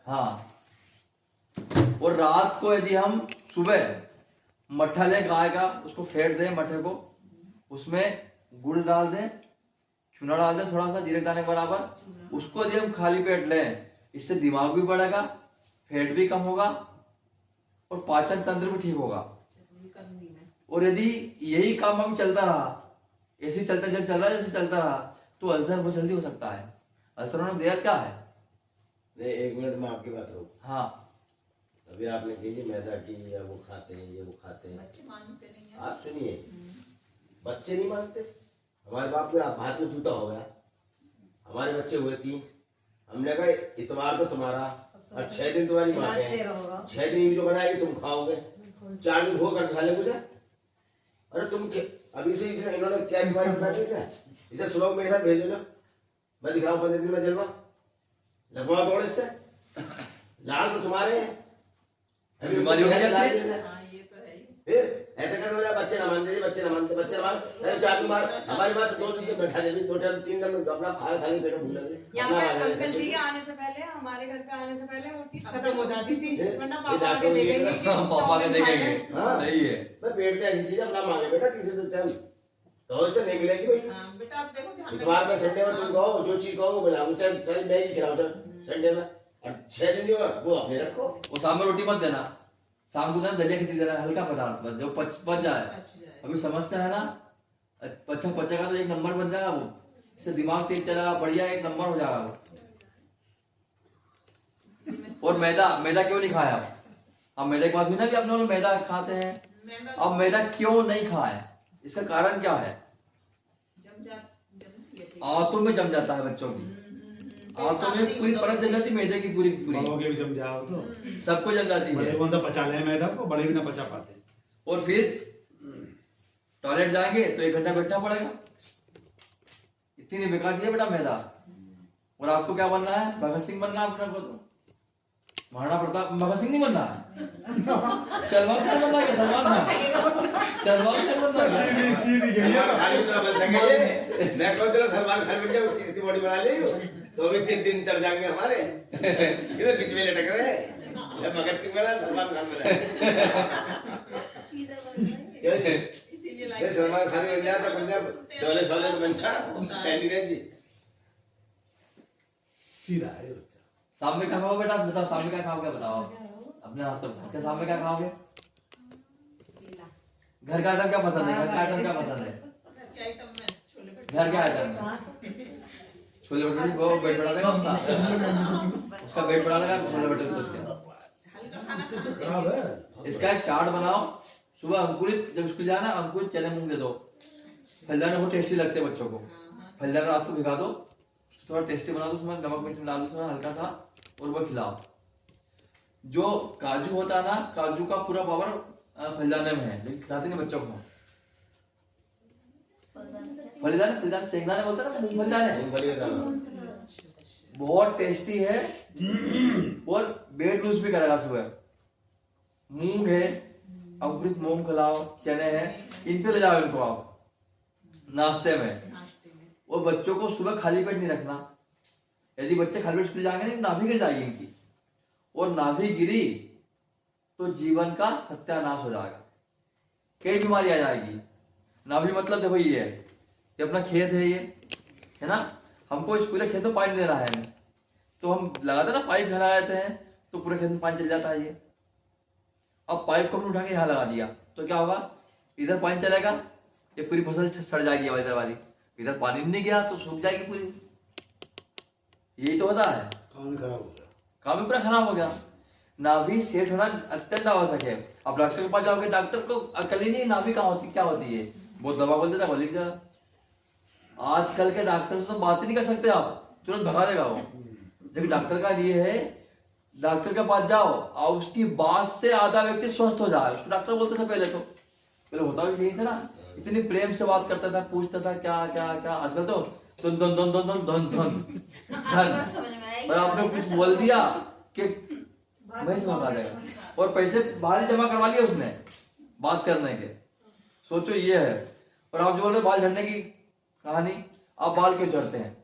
हाँ, और रात को यदि हम सुबह मट्ठा लें गाय का, उसको फेंट दें मट्ठे को, उसमें गुड़ डाल दें, चूना डाल दें थोड़ा सा, जीरे के दाने के बराबर, उसको यदि हम खाली पेट लें, इससे दिमाग भी बढ़ेगा, फैट भी कम होगा और पाचन तंत्र भी ठीक होगा। और यदि यही काम अभी चलता रहा, ऐसे ही चलता जब चल रहा है जैसे चलता रहा, तो अल्सर बहुत जल्दी हो सकता है। अल्सर होना देर क्या है? नहीं, 1 मिनट में आपकी बात रोक। हाँ, अभी आपने कही मैदा की, या वो खाते हैं, ये वो खाते हैं, बच्चे मानते नहीं है। आप सुनिए, बच्चे नहीं मानते। हमारे बाप के हाथ में जूता हो गया, हमारे बच्चे हुए 3, हमने कहा इतवार तो तुम्हारा और 6 दिन तुम्हारी माँ के हैं, 6 दिन ये जो बनाएगी तुम खाओगे, 4 दिन भूख कर खा ले मुझे। अरे तुम अभी से इन्होंने क्या बीमारी बता दी है? इसे सुबह को मेरे साथ भेज देना, मैं दिखाऊं 15 दिन में जलवा लगवा दौड़ इससे। लाल तो तुम्हारे हैं, अभी बीमारी हो जाती है। हाँ, ये तो है ही। फिर ऐसा कैसे हो जाए? बच्चे ना मानते, बच्चे ना मानते, बच्चे ना मानते। 4 दिन बाद हमारी बात 2 दिन तक बैठा देती, 2 टाइम 3 दिन अपना खाना खा के पेट भूल लगे। यहाँ पे अंकल जी के आने से पहले, हमारे घर पे आने से पहले वो चीज खत्म हो जाती थी, वरना पापा आके देखेंगे कि पापा के देखेंगे। हाँ। सही है। मैं पेट में ऐसी चीज अपना मांगे बेटा, किसी तो टाइम तो से नहीं मिलेगी भाई। हाँ, बेटा आप देखो ध्यान इतवार में रखिए। संडे में तुम कहो जो चीज कहो वो बनाओ, चाहे सारी मैगी खिलाओ संडे में, और 6 दिन जो है वो अपने रखो। वो शाम में रोटी मत देना, शाम को देना दलिया खिचड़ी देना, हल्का पदार्थ बस जो पच जाए। अच्छा जाए। अभी समस्या है ना, अच्छा पचेगा तो 1 नंबर बन जाएगा वो, इससे दिमाग तेज चलेगा, बढ़िया 1 नंबर हो जाएगा वो। और मैदा क्यों नहीं खाया? अब मैदे के बाद भी ना कि अपने लोग मैदा खाते हैं, अब मैदा क्यों नहीं खाए? इसका कारण क्या है? आंतों में जम जाता है बच्चों की, आंतों में पूरी परत जम जाती है मैदे की, पूरी पूरी बड़ों के भी जम जाओ तो सबको जम जाती बड़े है। कौन सा पचा ले मैदा को, बड़े भी ना पचा पाते। और फिर टॉयलेट जाएंगे तो 1 घंटा बैठना पड़ेगा। इतनी बेकार चीज है बेटा मैदा। और आपको क्या बनना है? भगत सिंह बनना है अपने को, तो महाराणा प्रताप, भगत सिंह नहीं बनना है, सलमान खान बनना है। सलमान खान बनना है। सीधी गई है। सलमान खान की तरह बन सके ये। मैं कहूँ चलो सलमान खान बन जाए, उसकी इसकी बॉडी बना ले, तो भी 3 दिन तर जाएंगे हमारे। इधर बीच में लटक रहे हैं, जब भगत सिंह बना सलमान खान बना। क्या जी? ये सलमान खान बन जाए तो बन जाए, डोले शोले तो बन जाए जी। सीधा है बच्चा। शाम में क्या खाओगे बेटा? बताओ शाम में क्या खाओगे? बताओ अपने हाथ से बताओ, क्या शाम में क्या खाओगे? घर का आइटम क्या पसंद है? घर का आइटम क्या पसंद है? क्या आइटम में? छोले भटूरे। घर के आइटम में छोले भटूरे, वो वेट बढ़ा देगा उसका वेट बढ़ा देगा छोले भटूरे को उसके। हल्का खाना खाना खराब चाहिए। है। इसका एक चार्ट बनाओ, सुबह अंकुरित, जब स्कूल जाना अंकुरित चने मूंग दे दो, फलदाने बहुत टेस्टी लगते हैं बच्चों को। फलदाना रात को भिगा दो, थोड़ा टेस्टी बना दो, उसमें नमक मिर्च मिला दो थोड़ा हल्का सा, और वो खिलाओ। जो काजू होता है ना, काजू का पूरा पावर फलदाने में है, लेकिन खिलाते नहीं बच्चों को। फलदाने फलदाने सेंगदाने बोलते हैं ना, मूंगफली दाने, मूंगफली का दाना बहुत टेस्टी है और वेट लूज भी करेगा। सुबह मूंग है, अंकुरित मूंग खिलाओ, चने हैं, इन पे ले जाओ इनको आप नाश्ते में। और बच्चों को सुबह खाली पेट नहीं रखना। यदि बच्चे खाली पेट स्कूल जाएंगे नहीं, नाभि गिर जाएगी इनकी, और नाभि गिरी तो जीवन का सत्यानाश हो जाएगा, कई बीमारी आ जाएगी। नाभि मतलब देखो ये अपना खेत है, ये है ना, हमको इस पूरे खेत में पानी देना है, तो हम लगाते ना पाइप लगा देते हैं तो पूरे खेत में पानी चल जाता है। ये अब पाइप को हमने उठा के यहाँ लगा दिया तो क्या होगा, इधर पानी चलेगा, ये पूरी फसल सड़ जाएगी, इधर वाली, इधर पानी नहीं गया तो सूख जाएगी पूरी। यही तो होता है, काम खराब हो गया, काम ही पूरा खराब हो गया। नाभि सेट होना अत्यंत आवश्यक है। अब डॉक्टर के पास जाओगे, डॉक्टर को अकल ही नहीं नाभि कहाँ होती क्या होती है, वो दवा बोल देता, बोल जा। आजकल के डॉक्टर से तो बात ही नहीं कर सकते आप, तुरंत भगा देगा वो। लेकिन डॉक्टर का ये है, डॉक्टर के पास जाओ और उसकी बात से आधा व्यक्ति स्वस्थ हो जाए। उसको डॉक्टर बोलते थे पहले, तो पहले होता भी यही था ना, इतनी प्रेम से बात करता था, पूछता था क्या क्या क्या। आजकल तो धन धन धन धन धन धन धन, और आपने कुछ बोल दिया कि मैं समझा देगा, और पैसे बाहर ही जमा करवा लिए उसने बात करने के। सोचो ये है। और आप जो बोल रहे बाल झड़ने की कहानी, आप बाल क्यों झड़ते हैं?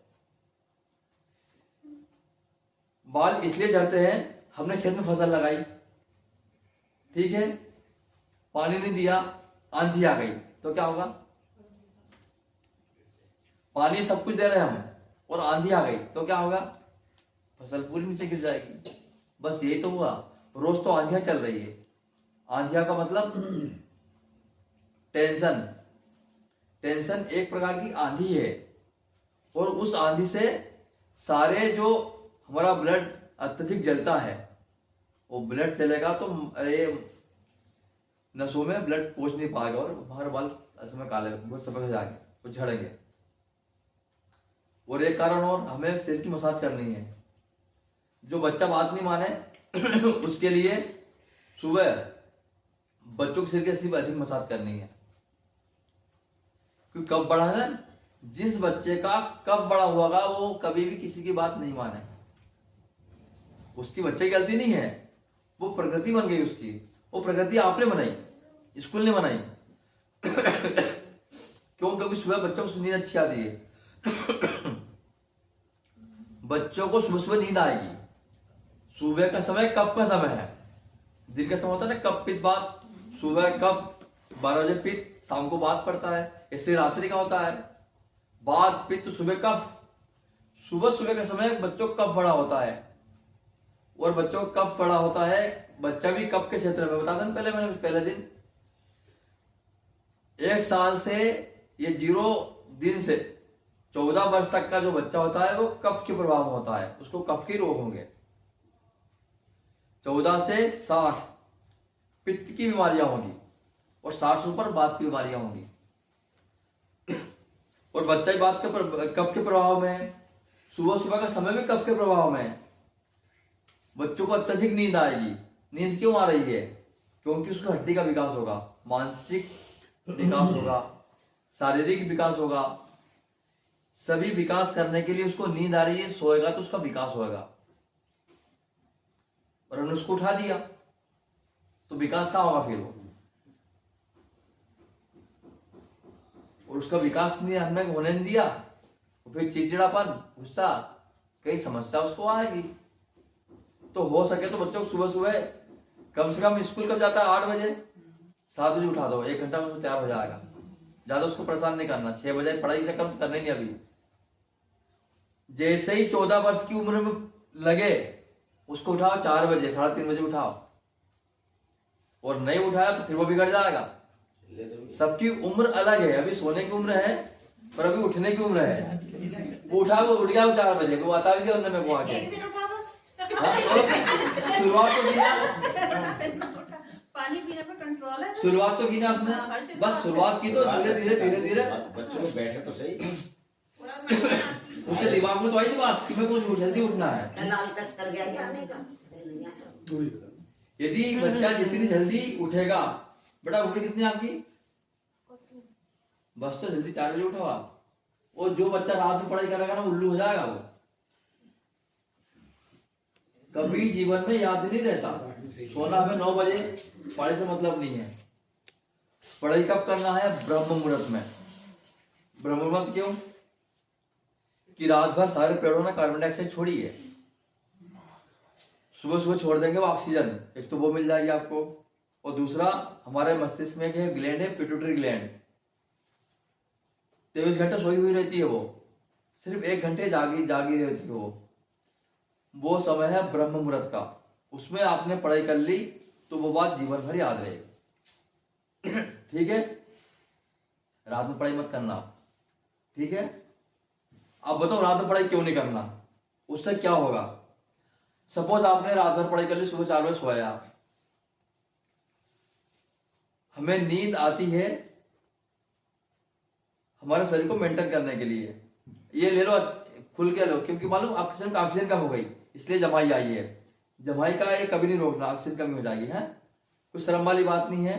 बाल इसलिए झड़ते हैं, हमने खेत में फसल लगाई, ठीक है, पानी नहीं दिया, आंधी आ गई तो क्या होगा? पानी सब कुछ दे रहे हैं हम, और आंधी आ गई तो क्या होगा? फसल पूरी नीचे गिर जाएगी। बस यही तो हुआ। रोज तो आंधियां चल रही है। आंधिया का मतलब टेंशन। टेंशन एक प्रकार की आंधी है, और उस आंधी से सारे जो हमारा ब्लड अत्यधिक जलता है, वो ब्लड चलेगा तो अरे नसों में ब्लड पहुंच नहीं पाएगा, और हमारे बाल ऐसे काले बहुत सफेद हो जाएंगे, वो झड़ेंगे। और एक कारण और, हमें सिर की मसाज करनी है। जो बच्चा बात नहीं माने उसके लिए सुबह बच्चों के सिर के सिर्फ अधिक मसाज करनी है। क्योंकि कब बड़ा है, जिस बच्चे का कब बड़ा होगा वो कभी भी किसी की बात नहीं माने। उसकी बच्चे की गलती नहीं है, वो प्रकृति बन गई उसकी। वो प्रकृति आपने बनाई, स्कूल ने बनाई। क्यों? क्योंकि सुबह बच्चों को नींद अच्छी आती है। बच्चों को सुबह सुबह नींद आएगी। सुबह का समय कफ का समय है। दिन का समय होता है ना कफ पित्त बात, सुबह कफ 12 बजे पित्त, शाम को बात पड़ता है। इससे रात्रि का होता है बात पित्त, सुबह कफ। सुबह सुबह का समय बच्चों को कफ बड़ा होता है, और बच्चों को कफ बड़ा होता है। बच्चा भी कफ के क्षेत्र में, बता दें पहले मैंने पहले दिन 1 साल से ये 0 दिन से 14 वर्ष तक का जो बच्चा होता है वो कफ के प्रभाव में होता है, उसको कफ के रोग होंगे। 14 से 60 पित्त की बीमारियां होंगी, और 60 से ऊपर बात की बीमारियां होंगी। और बच्चा ही बात के कफ के प्रभाव में है। सुबह सुबह का समय भी कफ के प्रभाव में है। बच्चों को अत्यधिक नींद आएगी। नींद क्यों आ रही है? क्योंकि उसका हड्डी का विकास होगा, मानसिक विकास होगा, शारीरिक विकास होगा। सभी विकास करने के लिए उसको नींद आ रही है। सोएगा तो उसका विकास होगा, और हमने उसको उठा दिया तो विकास कहाँ होगा फिर वो? और उसका विकास नहीं हमने होने नहीं दिया तो फिर चिड़चिड़ापन, गुस्सा, कई समस्या उसको आएगी। तो हो सके तो बच्चों को सुबह सुबह कम से कम, स्कूल कब जाता है 8 बजे, 7 बजे उठा दो, 1 घंटा में तैयार हो जाएगा। ज्यादा उसको परेशान नहीं करना। 6 बजे पढ़ाई से कम करने नहीं। अभी जैसे ही 14 वर्ष की उम्र में लगे उसको उठाओ 4 बजे, 3:30 बजे उठाओ, और नहीं उठाया तो फिर वो बिगड़ जाएगा। सबकी उम्र अलग है। अभी सोने की उम्र है, पर अभी उठने की उम्र है। वो उठा, वो उठ गया 4 बजे, वो आता भी दिया में वो आके। शुरुआत तो दिया, पानी पीने पर कंट्रोल है। शुरुआत तो की ना आपने, बस शुरुआत की तो धीरे धीरे धीरे धीरे बच्चों में बैठे तो सही। थोड़ा मजा आती है। उसके दिमाग में तो आई थी बात कि मेरे को जल्दी उठना है। लाल कस कर गया क्या आने का। तो ही बता। यदि बच्चा जितनी जल्दी उठेगा, बेटा उम्र कितनी है आपकी? बस तो जल्दी 4 बजे उठो आप। और जो बच्चा रात में पढ़ाई करेगा ना, उल्लू हो जाएगा वो, कभी जीवन में याद नहीं रहता। सोना हमें 9 बजे, पढ़ाई से मतलब नहीं है। पढ़ाई कब करना है? ब्रह्म मुहूर्त में। ब्रह्म मुहूर्त क्यों? कि रात भर सारे पेड़ों ने कार्बन डाइऑक्साइड छोड़ी है, सुबह सुबह छोड़ देंगे वो ऑक्सीजन, एक तो वो मिल जाएगी आपको, और दूसरा हमारे मस्तिष्क में एक ग्लैंड है, पिट्यूटरी ग्लैंड, 23 घंटे सोई हुई रहती है वो, सिर्फ 1 घंटे जागी रहती है वो समय है ब्रह्म मुहूर्त का। उसमें आपने पढ़ाई कर ली तो वो बात जीवन भर याद रहेगी। ठीक है, रात में पढ़ाई मत करना, ठीक है? अब बताओ रात में पढ़ाई क्यों नहीं करना, उससे क्या होगा? सपोज आपने रात भर पढ़ाई कर ली, सुबह 4 बजे सोया, हमें नींद आती है हमारे शरीर को मेंटेन करने के लिए। ये ले लो, खुल के लो, क्योंकि मालूम ऑक्सीजन कम हो गई, इसलिए जमाई आई है। जमाई का ये कभी नहीं रोकना, ऑक्सीजन कमी हो जाएगी, है कुछ शर्म वाली बात नहीं है।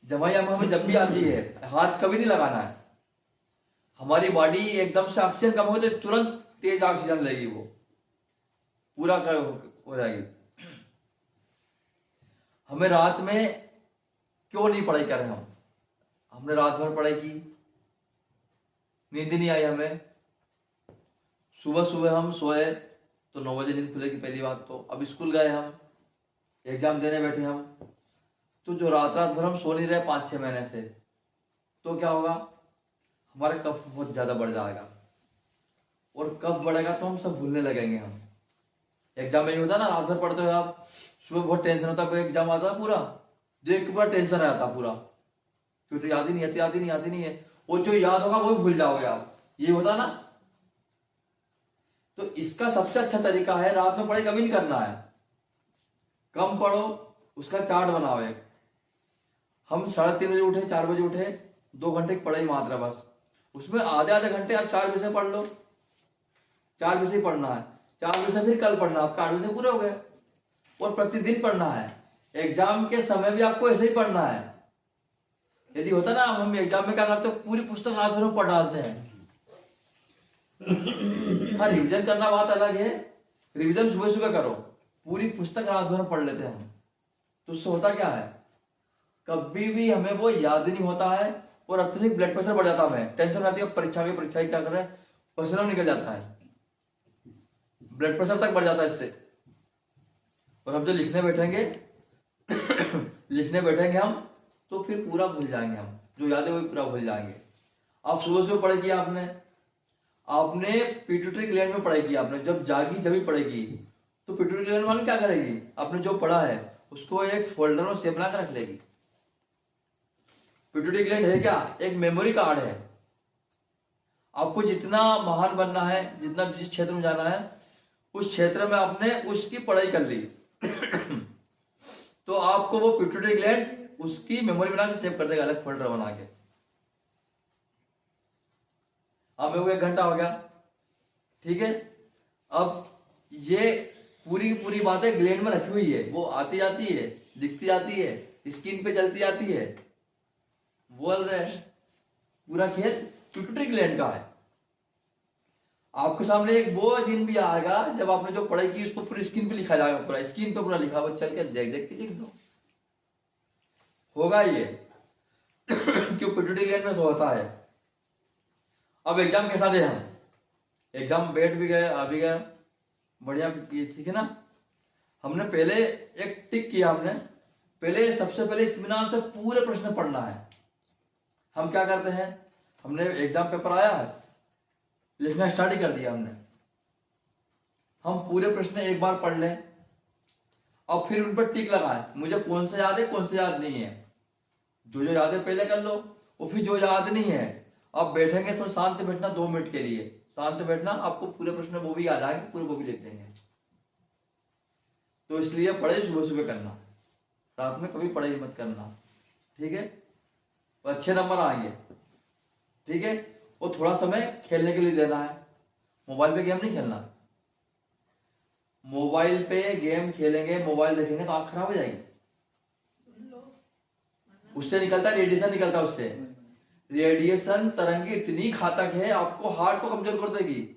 जमाई हमें जब भी आती है, हाथ कभी नहीं लगाना है। हमारी बॉडी एकदम से ऑक्सीजन कम हो तो तुरंत तेज ऑक्सीजन लेगी, वो पूरा हो जाएगी। हमें रात में क्यों नहीं पढ़ाई करें? हमने रात भर पढ़ाई की, नींद नहीं आई हमें, सुबह सुबह हम सोए तो 9 बजे नींद खुलेगी पहली बात तो। अब स्कूल गए हम, एग्जाम देने बैठे हम, तो जो रात भर हम सो नहीं रहे 5-6 महीने से, तो क्या होगा? हमारा कफ बहुत ज्यादा बढ़ जाएगा, और कफ बढ़ेगा तो हम सब भूलने लगेंगे। हम एग्जाम में ही होता ना, रात भर पढ़ते हो आप, सुबह बहुत टेंशन होता, कोई एग्जाम आता पूरा देख के पूरा टेंशन आता पूरा, क्योंकि याद ही नहीं है, वो जो याद होगा वो भूल जाओगे आप, ये होता ना। तो इसका सबसे अच्छा तरीका है रात में पढ़ाई कभी नहीं करना है, कम पढ़ो, उसका चार्ट बनाओ एक। हम 3:30 बजे उठे, 4 बजे उठे, 2 घंटे की पढ़ाई मात्र बस, उसमें आधे घंटे आप 4 विषय पढ़ लो, 4 विषय पढ़ना है, 4 विषय फिर कल पढ़ना, आपका 8 विषय पूरे हो गए। और प्रतिदिन पढ़ना है, एग्जाम के समय भी आपको ऐसे ही पढ़ना है। यदि होता ना, हम एग्जाम में क्या करते हैं, पूरी पुस्तक रात भर में पढ़ डालते हैं। हाँ, रिविजन करना बात अलग है, रिविजन सुबह सुबह करो, पूरी पुस्तक रात भर में पढ़ लेते हैं हम, तो उससे होता क्या है, कभी भी हमें वो याद नहीं होता है, और अत्यधिक ब्लड प्रेशर बढ़ जाता है, टेंशन आती है, परीक्षा क्या कर रहे हैं, पसीना निकल जाता है, ब्लड प्रेशर तक बढ़ जाता है इससे। और हम जो लिखने बैठेंगे हम, तो फिर पूरा भूल जाएंगे हम, जो याद है वो पूरा भूल जाएंगे। आप सुबह सुबह पढ़ाई किया आपने पिट्यूटरी ग्लैंड में पढ़ाई की, आपने जब जागी जब ही पढ़ेगी, तो पिट्यूटरी ग्लैंड मालूम क्या करेगी, आपने जो पढ़ा है उसको एक फोल्डर में सेव बना कर रख लेगी। पिट्यूटरी ग्लैंड है क्या, एक मेमोरी कार्ड है। आपको जितना महान बनना है, जितना जिस क्षेत्र में जाना है, उस क्षेत्र में आपने उसकी पढ़ाई कर ली तो आपको वो पिट्यूटरी ग्लैंड उसकी मेमोरी बना के सेव कर देगा, अलग फोल्डर बना के। अब मेरे को 1 घंटा हो गया, ठीक है। अब ये पूरी बातें ग्लैंड में रखी हुई है, वो आती जाती है, दिखती जाती है, स्क्रीन पे चलती जाती है, बोल रहे पूरा खेल पिट्यूटरी ग्लैंड का है। आपके सामने एक वो दिन भी आएगा जब आपने जो पढ़ाई की उसको पूरी स्क्रीन पे लिखा जाएगा, पूरा स्क्रीन पे पूरा लिखा हुआ, चल के देख के लिख दो, होगा ये क्यों, पिट्यूटरी ग्लैंड में होता है। अब एग्जाम कैसा दे हम, एग्जाम बैठ भी गए, आ भी गए, बढ़िया, ठीक है ना। हमने पहले एक टिक किया, हमने पहले सबसे पहले इत्मीनान से पूरे प्रश्न पढ़ना है। हम क्या करते हैं, हमने एग्जाम पेपर आया है, लिखना स्टार्ट ही कर दिया हमने, हम पूरे प्रश्न एक बार पढ़ लें और फिर उन पर टिक लगाएं, मुझे कौन सा याद है कौन सा याद नहीं है। जो याद है पहले कर लो, और फिर जो याद नहीं है अब बैठेंगे, थोड़ा शांत बैठना, 2 मिनट के लिए शांत बैठना, आपको पूरे प्रश्न वो भी याद आएंगे, पूरे वो भी लिख देंगे। तो इसलिए पढ़ाई सुबह सुबह करना, रात में कभी पढ़ाई मत करना, ठीक है? तो अच्छे नंबर आएंगे, ठीक है? और थोड़ा समय खेलने के लिए देना है, मोबाइल पे गेम नहीं खेलना। मोबाइल पे गेम खेलेंगे, मोबाइल देखेंगे तो आंख खराब हो जाएगी। उससे निकलता है रेडिएशन, निकलता है उससे। रेडिएशन तरंगे इतनी घातक है, आपको हार्ट को कमजोर कर देगी।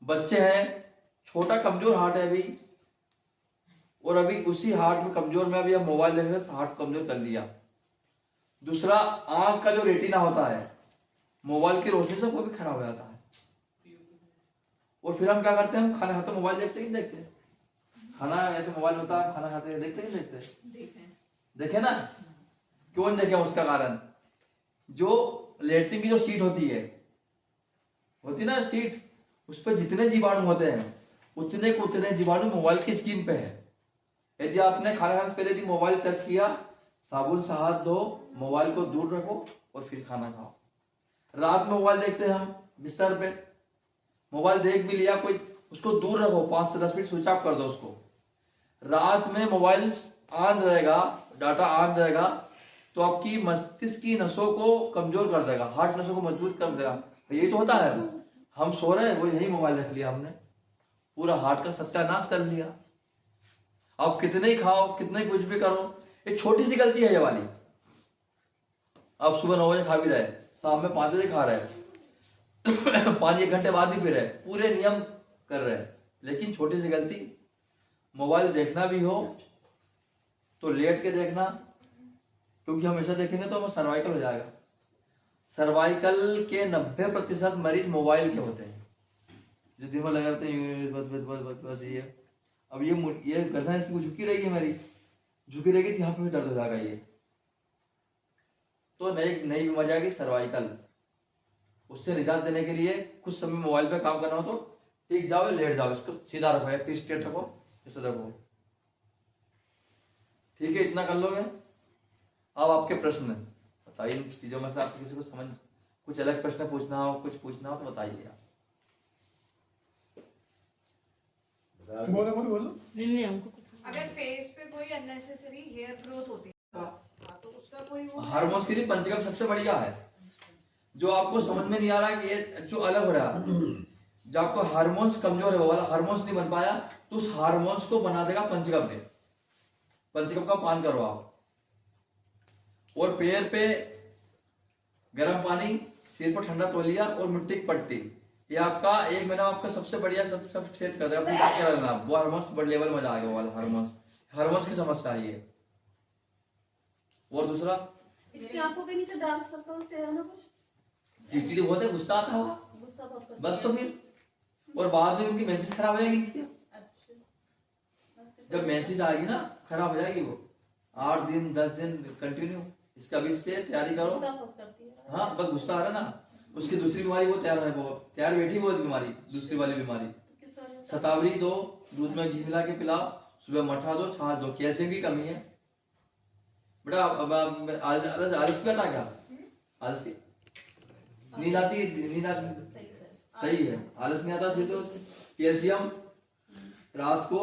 बच्चे हैं, छोटा कमजोर हार्ट है अभी, और अभी उसी हार्ट में कमजोर में अभी आप मोबाइल देख रहे हैं तो हार्ट कमजोर कर दिया। दूसरा, आंख का जो रेटिना होता है, मोबाइल की रोशनी से वो भी खराब हो जाता है। और फिर हम क्या करते हैं, हम खाना खाते मोबाइल देखते ही देखते हैं। खाना ऐसे मोबाइल होता है, खाना खाते देखते ही देखते, देखे ना? क्यों देखे? उसका कारण, जो लेटरिन की जो सीट होती ना सीट, उस पर जितने जीवाणु होते हैं उतने को उतने जीवाणु मोबाइल की स्क्रीन पे है। यदि आपने खाना खाने से पहले यदि मोबाइल टच किया, साबुन से हाथ धो, मोबाइल को दूर रखो और फिर खाना खाओ। रात में मोबाइल देखते हैं हम बिस्तर पे, मोबाइल देख भी लिया कोई, उसको दूर रखो, 5 से 10 मिनट स्विच ऑफ कर दो उसको। रात में मोबाइल ऑन रहेगा, डाटा ऑन रहेगा, तो आपकी मस्तिष्क की नसों को कमजोर कर देगा, हार्ट नसों को मजबूत कर देगा। यही तो होता है, हम सो रहे हैं, वो यही मोबाइल रख लिया हमने, पूरा हार्ट का सत्यानाश कर लिया। आप कितने ही खाओ, कितने कुछ भी करो, एक छोटी सी गलती है ये वाली। आप सुबह 9 बजे खा भी रहे, शाम में 5 बजे खा रहे, 5-1 घंटे बाद ही पी रहे, पूरे नियम कर रहे, लेकिन छोटी सी गलती, मोबाइल देखना भी हो तो लेट के देखना, क्योंकि हमेशा देखेंगे तो हमें सर्वाइकल हो जाएगा। सर्वाइकल के 90% मरीज मोबाइल के होते हैं, जो दिन भर लगे रहते हैं बस बस बस बस बस। ये अब ये गर्दन इसकी झुकी रहेगी, मेरी झुकी रहेगी तो यहाँ पे भी दर्द हो जाएगा। ये तो नई बीमारी आएगी सर्वाइकल। उससे निजात देने के लिए कुछ समय मोबाइल पे काम करना हो तो टिक जाओ, लेट जाओ, इसको सीधा रखो, फिर स्ट्रेट रखो, इसे रखो, ठीक है? इतना कर लोगे। अब आपके प्रश्न बताइए, इन चीजों में से आपको किसी को समझ, कुछ अलग प्रश्न पूछना हो, कुछ पूछना हो तो बताइए आप। बोलो अगर फेस पे कोई अननेसेसरी हेयर ग्रोथ होती है तो उसका कोई वो हार्मोन्स के लिए पंचगम सबसे बढ़िया है। जो आपको समझ में नहीं आ रहा कि ये जो अलग हो रहा है, जो आपको हार्मोन्स कमजोर है, वो वाला हार्मोन्स नहीं बन पाया, तो उस हार्मोन्स को बना देगा पंचगम में। पंचगम का पान करो आप, और पैर पे गर्म पानी, सिर पर ठंडा तौलिया और मिट्टी की पट्टी, ये आपका 1 महीना आपका सबसे बढ़िया सब सेट कर देगा। क्या करना, वो हार्मोन्स बड़े लेवल में जाएगा, वो वाला हार्मोन्स की समस्या है ये। और दूसरा, इसकी आंखों के नीचे डार्क सर्कल से है ना कुछ, चिड़चिड़ी बहुत है, गुस्सा आता है, गुस्सा बहुत करती बस है। तो फिर, और बाद में उनकी मेंसेस खराब हो जाएगी। अच्छा, जब मेंसेस आएगी ना, खराब हो जाएगी वो, 8 दिन 10 दिन कंटिन्यू। इसका भी इससे तैयारी करो। गुस्सा बहुत करती है। हाँ, बस गुस्सा आ रहा है ना, उसकी दूसरी बीमारी वो तैयार है, वो तैयार बैठी वो बीमारी, दूसरी वाली बीमारी। तो किस वजह से? शतावरी दो, दूध में घी मिला के पिलाओ, सुबह मठा दो, छाछ दो, कैल्शियम की कमी है बेटा। अब आलस में था क्या? आलसी नींद आती, सही है, आलस नहीं आता, फिर तो कैल्शियम रात को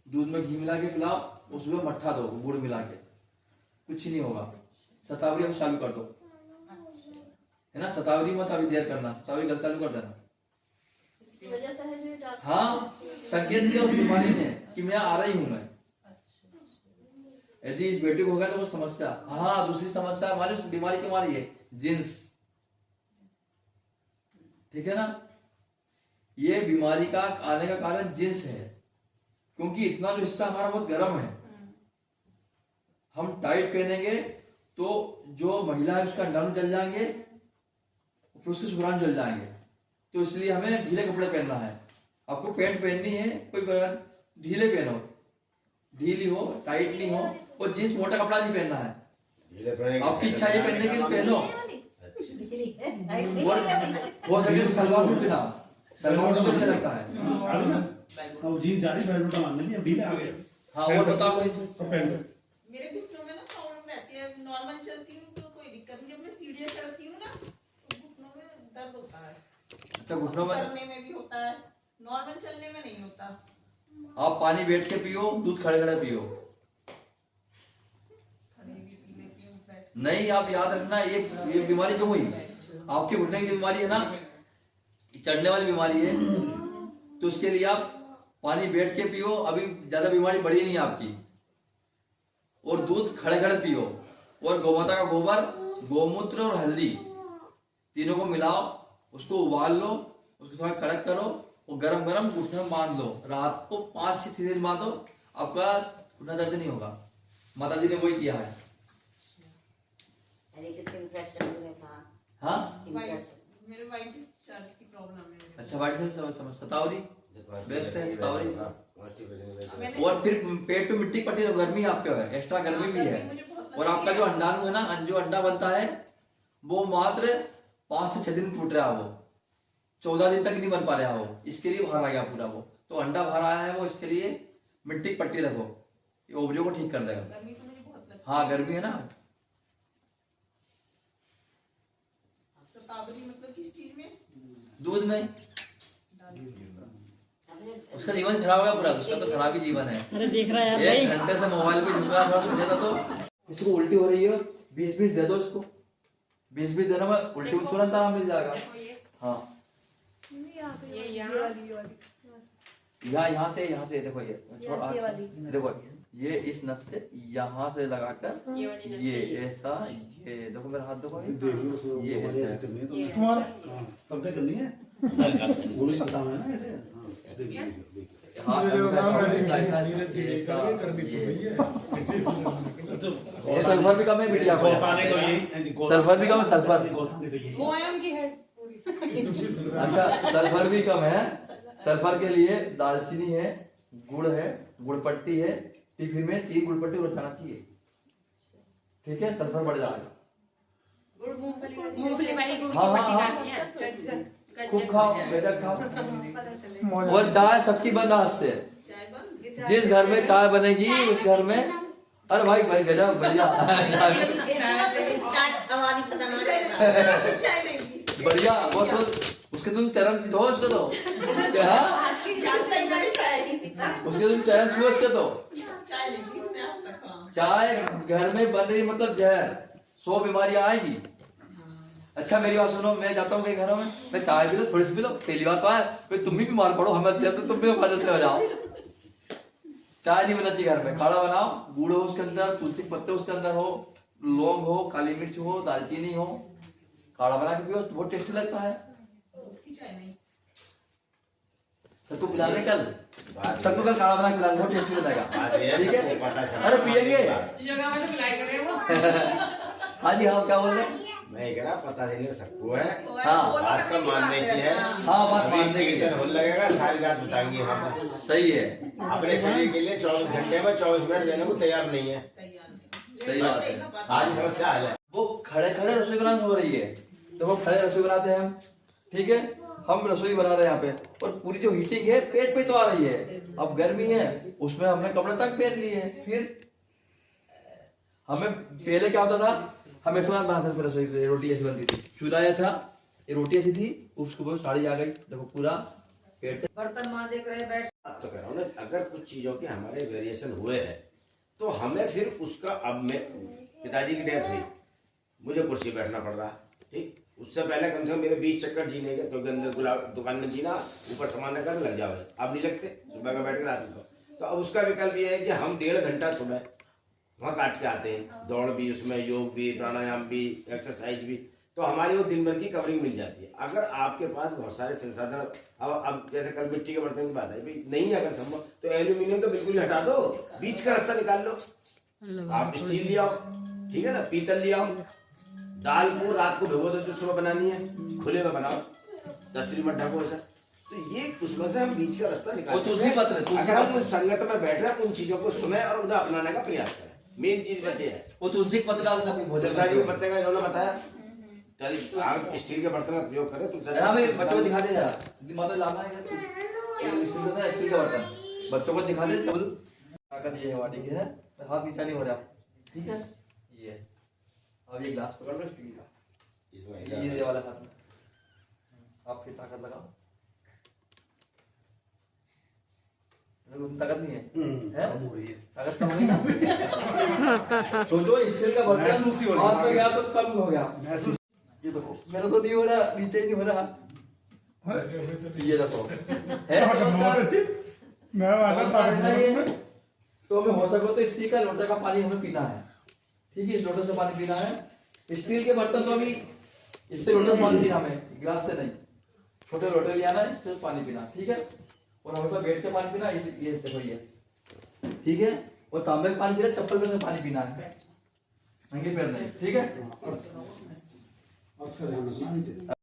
दूध में घी मिला के पिलाओ, और सुबह मट्ठा दो गुड़ मिला के, कुछ ही नहीं होगा। शतावरी अब चालू कर दो, है ना? शतावरी मत अभी देर करना, शतावरी कल चालू कर देना। इसकी वजह से है जो ये डार्क हाँ, संकेत दिया उस बीमारी ने कि मैं आ रही हूं मैं। यदि इस बेटे को होगा तो वो समस्या। हाँ, दूसरी समस्या हमारी उस बीमारी की हमारी है, जिन्स, ठीक है ना? ये बीमारी का आने का कारण जिन्स है, क्योंकि इतना जो हिस्सा हमारा बहुत गर्म है। हम टाइट पहनेंगे तो जो महिला है उसका अंडाणु जल जाएंगे, फिर उसके शुक्राणु जल जाएंगे, तो इसलिए हमें ढीले कपड़े पहनना है। आपको पैंट पहननी है, कोई ढीले पहनो, ढीली हो, टाइटली हो, और जींस मोटा कपड़ा नहीं पहनना है। आपकी इच्छा ये पहनने की तो पहनो, हो सके तो सलवार सूट पहना, सलवार सूट अच्छा लगता है। अब जीन्स जा रही है, बेल्ट बांधने की, अब ढीले आ गए। हाँ, और बताओ सब पहन सकते। मेरे घुटनों में ना प्रॉब्लम रहती है। नॉर्मल चलती हूँ तो कोई दिक्कत नहीं, जब मैं सीढ़ियाँ चढ़ती हूँ ना तो घुटनों में दर्द होता है। अच्छा, घुटनों में करने में भी होता है, नॉर्मल चलने में नहीं होता। आप पानी बैठ के पियो, दूध खड़े खड़े पियो, नहीं, आप याद रखना, ये बीमारी क्यों हुई? आपकी घुटने की बीमारी है ना, चढ़ने वाली बीमारी है, तो उसके लिए आप पानी बैठ के पियो, अभी ज्यादा बीमारी बढ़ी नहीं है आपकी। और दूध खड़े खड़े पियो, और गौमाता का गोबर, गोमूत्र और हल्दी तीनों को मिलाओ, उसको उबाल लो, उसको थोड़ा कड़क करो और गरम गरम घुटने में बांध लो। रात को 5 से 6 दिन बांधो, आपका घुटना दर्द नहीं होगा। माता जी ने वही किया है। अरे किसके इन्फेक्शन हो गया था? हाँ, मेरे वाइट डिस्चार्ज की प्रॉब्लम है। अच्छा, वाइट से समझ सतावरी बेस्ट है, सतावरी। मैंने और फिर पेट पे मिट्टी पट्टी, गर्मी आपके है, एक्स्ट्रा गर्मी भी है। और आपका जो अंडाणु है ना, जो अंडा बनता है वो मात्र 5 से 6 दिन टूट रहा है, वो 14 दिन तक नहीं बन पा रहा है, वो इसके लिए बाहर आ गया पूरा। वो तो अंडा बाहर आया है, वो इसके लिए मिट्टी पट्टी रखो, ये ओवरियो को ठीक कर देगा। गर्मी तो मुझे बहुत लगती हाँ, गर्मी है ना। है। शतावरी मतलब किस चीज में? दूध में उसका जीवन खराब होगा पूरा, उसका तो खराब ही जीवन है। अरे देख रहा है यार 1 घंटे से मोबाइल पे झुका थोड़ा सुन लेता। तो इसको उल्टी हो रही है, 20-20 दे दो इसको, 20-20 देना में उल्टी तुरंत आराम मिल जाएगा। हाँ, यहाँ से देखो, ये देखो, ये इस नस से यहाँ से लगाकर ये ऐसा, ये देखो मेरा हाथ देखो, ये ऐसे तुम्हारा सबका करनी है, वो भी बताओ है ना ऐसे। देखिए सल्फर भी कम है बिटिया को, सल्फर भी कम है, सल्फर। अच्छा, सल्फर भी कम है। सल्फर के लिए दालचीनी है, गुड़ है, गुड़पट्टी है, टिफिन में 3 गुड़पट्टी रखना चाहिए, ठीक है, सल्फर बढ़ जाएगा। मूंगफली वाली गुड़ की हाँ, पट्टी हाँ, डालनी है। खूब खाओ, बेहतर खाओ। और चाय सबकी बंद आज से, जिस घर में चाय बनेगी उस घर में, अरे भाई गजब बढ़िया बढ़िया। वो उसके तुम चरण धो, उसको दो, उसके तुम चरण छुओ, उसके दो। चाय नहीं इसने आज तक। हाँ। चाय घर में बन रही मतलब जहर, 100 बीमारियां आएगी। अच्छा मेरी बात सुनो, मैं जाता हूँ कई घरों में, मैं चाय पी लो, थोड़ी सी पी लो, पहली बार तो आए फिर तुम भी बीमार पड़ो, हमें अच्छी तो तुम भी मजे से हो जाओ। चाय नहीं बनना चाहिए घर में, खाना बनाओ, गुड़ हो उसके अंदर, तुलसी के पत्ते उसके अंदर हो, लौंग हो, काली मिर्च हो, दालचीनी हो, काढ़ा बना के पियो, बहुत टेस्टी लगता है। चाय नहीं। सबको पिलाने कल, सबको कल काढ़ा बना के पिलाने, बहुत टेस्टी लगेगा, ठीक है। अरे पियेंगे। हाँ जी, हाँ, क्या बोल रहे हैं? मैं कह रहा पता नहीं सबको है। हाँ, बात का मानने की है। हाँ, बात मानने की है। होने लगेगा, सारी रात बताएंगे हम। सही है, अपने शरीर के लिए 24 घंटे में 24 मिनट देने को तैयार नहीं है। सही बात है। आज समस्या है। वो खड़े खड़े रसोई बनाने हो रही है, तो वो खड़े रसोई बनाते हैं हम, ठीक है, हम रसोई बना रहे हैं यहाँ पे, और पूरी जो हीटिंग है पेट पे तो आ रही है। अब गर्मी है, उसमें हमने कपड़े तक पहन लिए हैं। फिर हमें पहले क्या होता था, हमें सुना बनाते थे रसोई पे, रोटी ऐसी बनती थी, चूल्हा ये था, ये रोटी ऐसी थी, उसके ऊपर साड़ी आ गई, देखो पूरा पेट। बर्तन मांजे करे बैठ। अब तो कह रहा हूँ ना, अगर कुछ चीजों के हमारे वेरिएशन हुए हैं तो हमें फिर उसका, अब मैं पिताजी की डेथ हुई, मुझे कुर्सी बैठना पड़ रहा, ठीक। उससे पहले कम से कम मेरे 20 चक्कर जीने के, क्योंकि अंदर दुकान में जीना, ऊपर सामान कर लग जाओ, आप नहीं लगते, सुबह का बैठ के रात को। तो अब उसका विकल्प ये है कि हम 1.5 घंटा सुबह वहाँ काट के आते हैं, दौड़ भी उसमें, योग भी, प्राणायाम भी, एक्सरसाइज भी, तो हमारी वो दिन भर की कवरिंग मिल जाती है। अगर आपके पास बहुत सारे संसाधन, अब जैसे कल मिट्टी के बर्तन की बात है, भाई नहीं अगर संभव तो एल्यूमिनियम तो बिल्कुल ही हटा दो, बीच का रस्सा निकाल लो, आप स्टील ले आओ, ठीक है ना, पीतल ले आओ। दाल को रात को भिगो दो, जो सुबह बनानी है खुले में बनाओ, 10 मत ढको ऐसा। तो ये उसमें से हम बीच का रास्ता निकाल, अगर हम उन संगत में बैठ रहे हैं, उन चीजों को सुने और उन्हें अपनाने का प्रयास करें, मेन चीज बस ये है। वो तुलसी पत्र डाल सकते भोजन के पत्ते का इन्होंने बताया, आप स्टील के बर्तन का प्रयोग करें। हाँ भाई, बच्चों को दिखा दे जरा, मतलब लाना है स्टील का बर्तन, बच्चों को दिखा दे। ताकत ये है बॉडी की है, हाथ नीचा नहीं हो रहा, ठीक है। ये अब ये ग्लास पकड़ लो स्टील का, ये वाला हाथ में आप फिर ताकत लगाओ, ताकत नहीं है, है? कम हो रही है। ताकत कम हुई ना। सोचो स्टील का महसूस ही हो बर्तन रही है। हाथ में गया तो कम हो गया। महसूस ये देखो मेरा तो नहीं हो रहा, नीचे ही नहीं हो रहा। ये देखो है चमत्कार। मैं वैसा चमत्कार है ना ये। ताकत तो हमें हो सको तो स्टील का लोटे का पानी हमें पीना है, ठीक है? इस लोटे से पानी पीना है। स्टील के बर्तन तो अभी इससे लोटे से पानी पीना हमें, गिलास से नहीं। छोटे लोटे ले आना, इससे पानी पीना, ठीक है? और हमेशा बैठ के पानी पीना, ये देखो ये, ठीक है? और तांबे का पानी पीना, चप्पल में पानी पीना है, नंगे पैर नहीं, ठीक है? अर्थ का ध्यान रखना।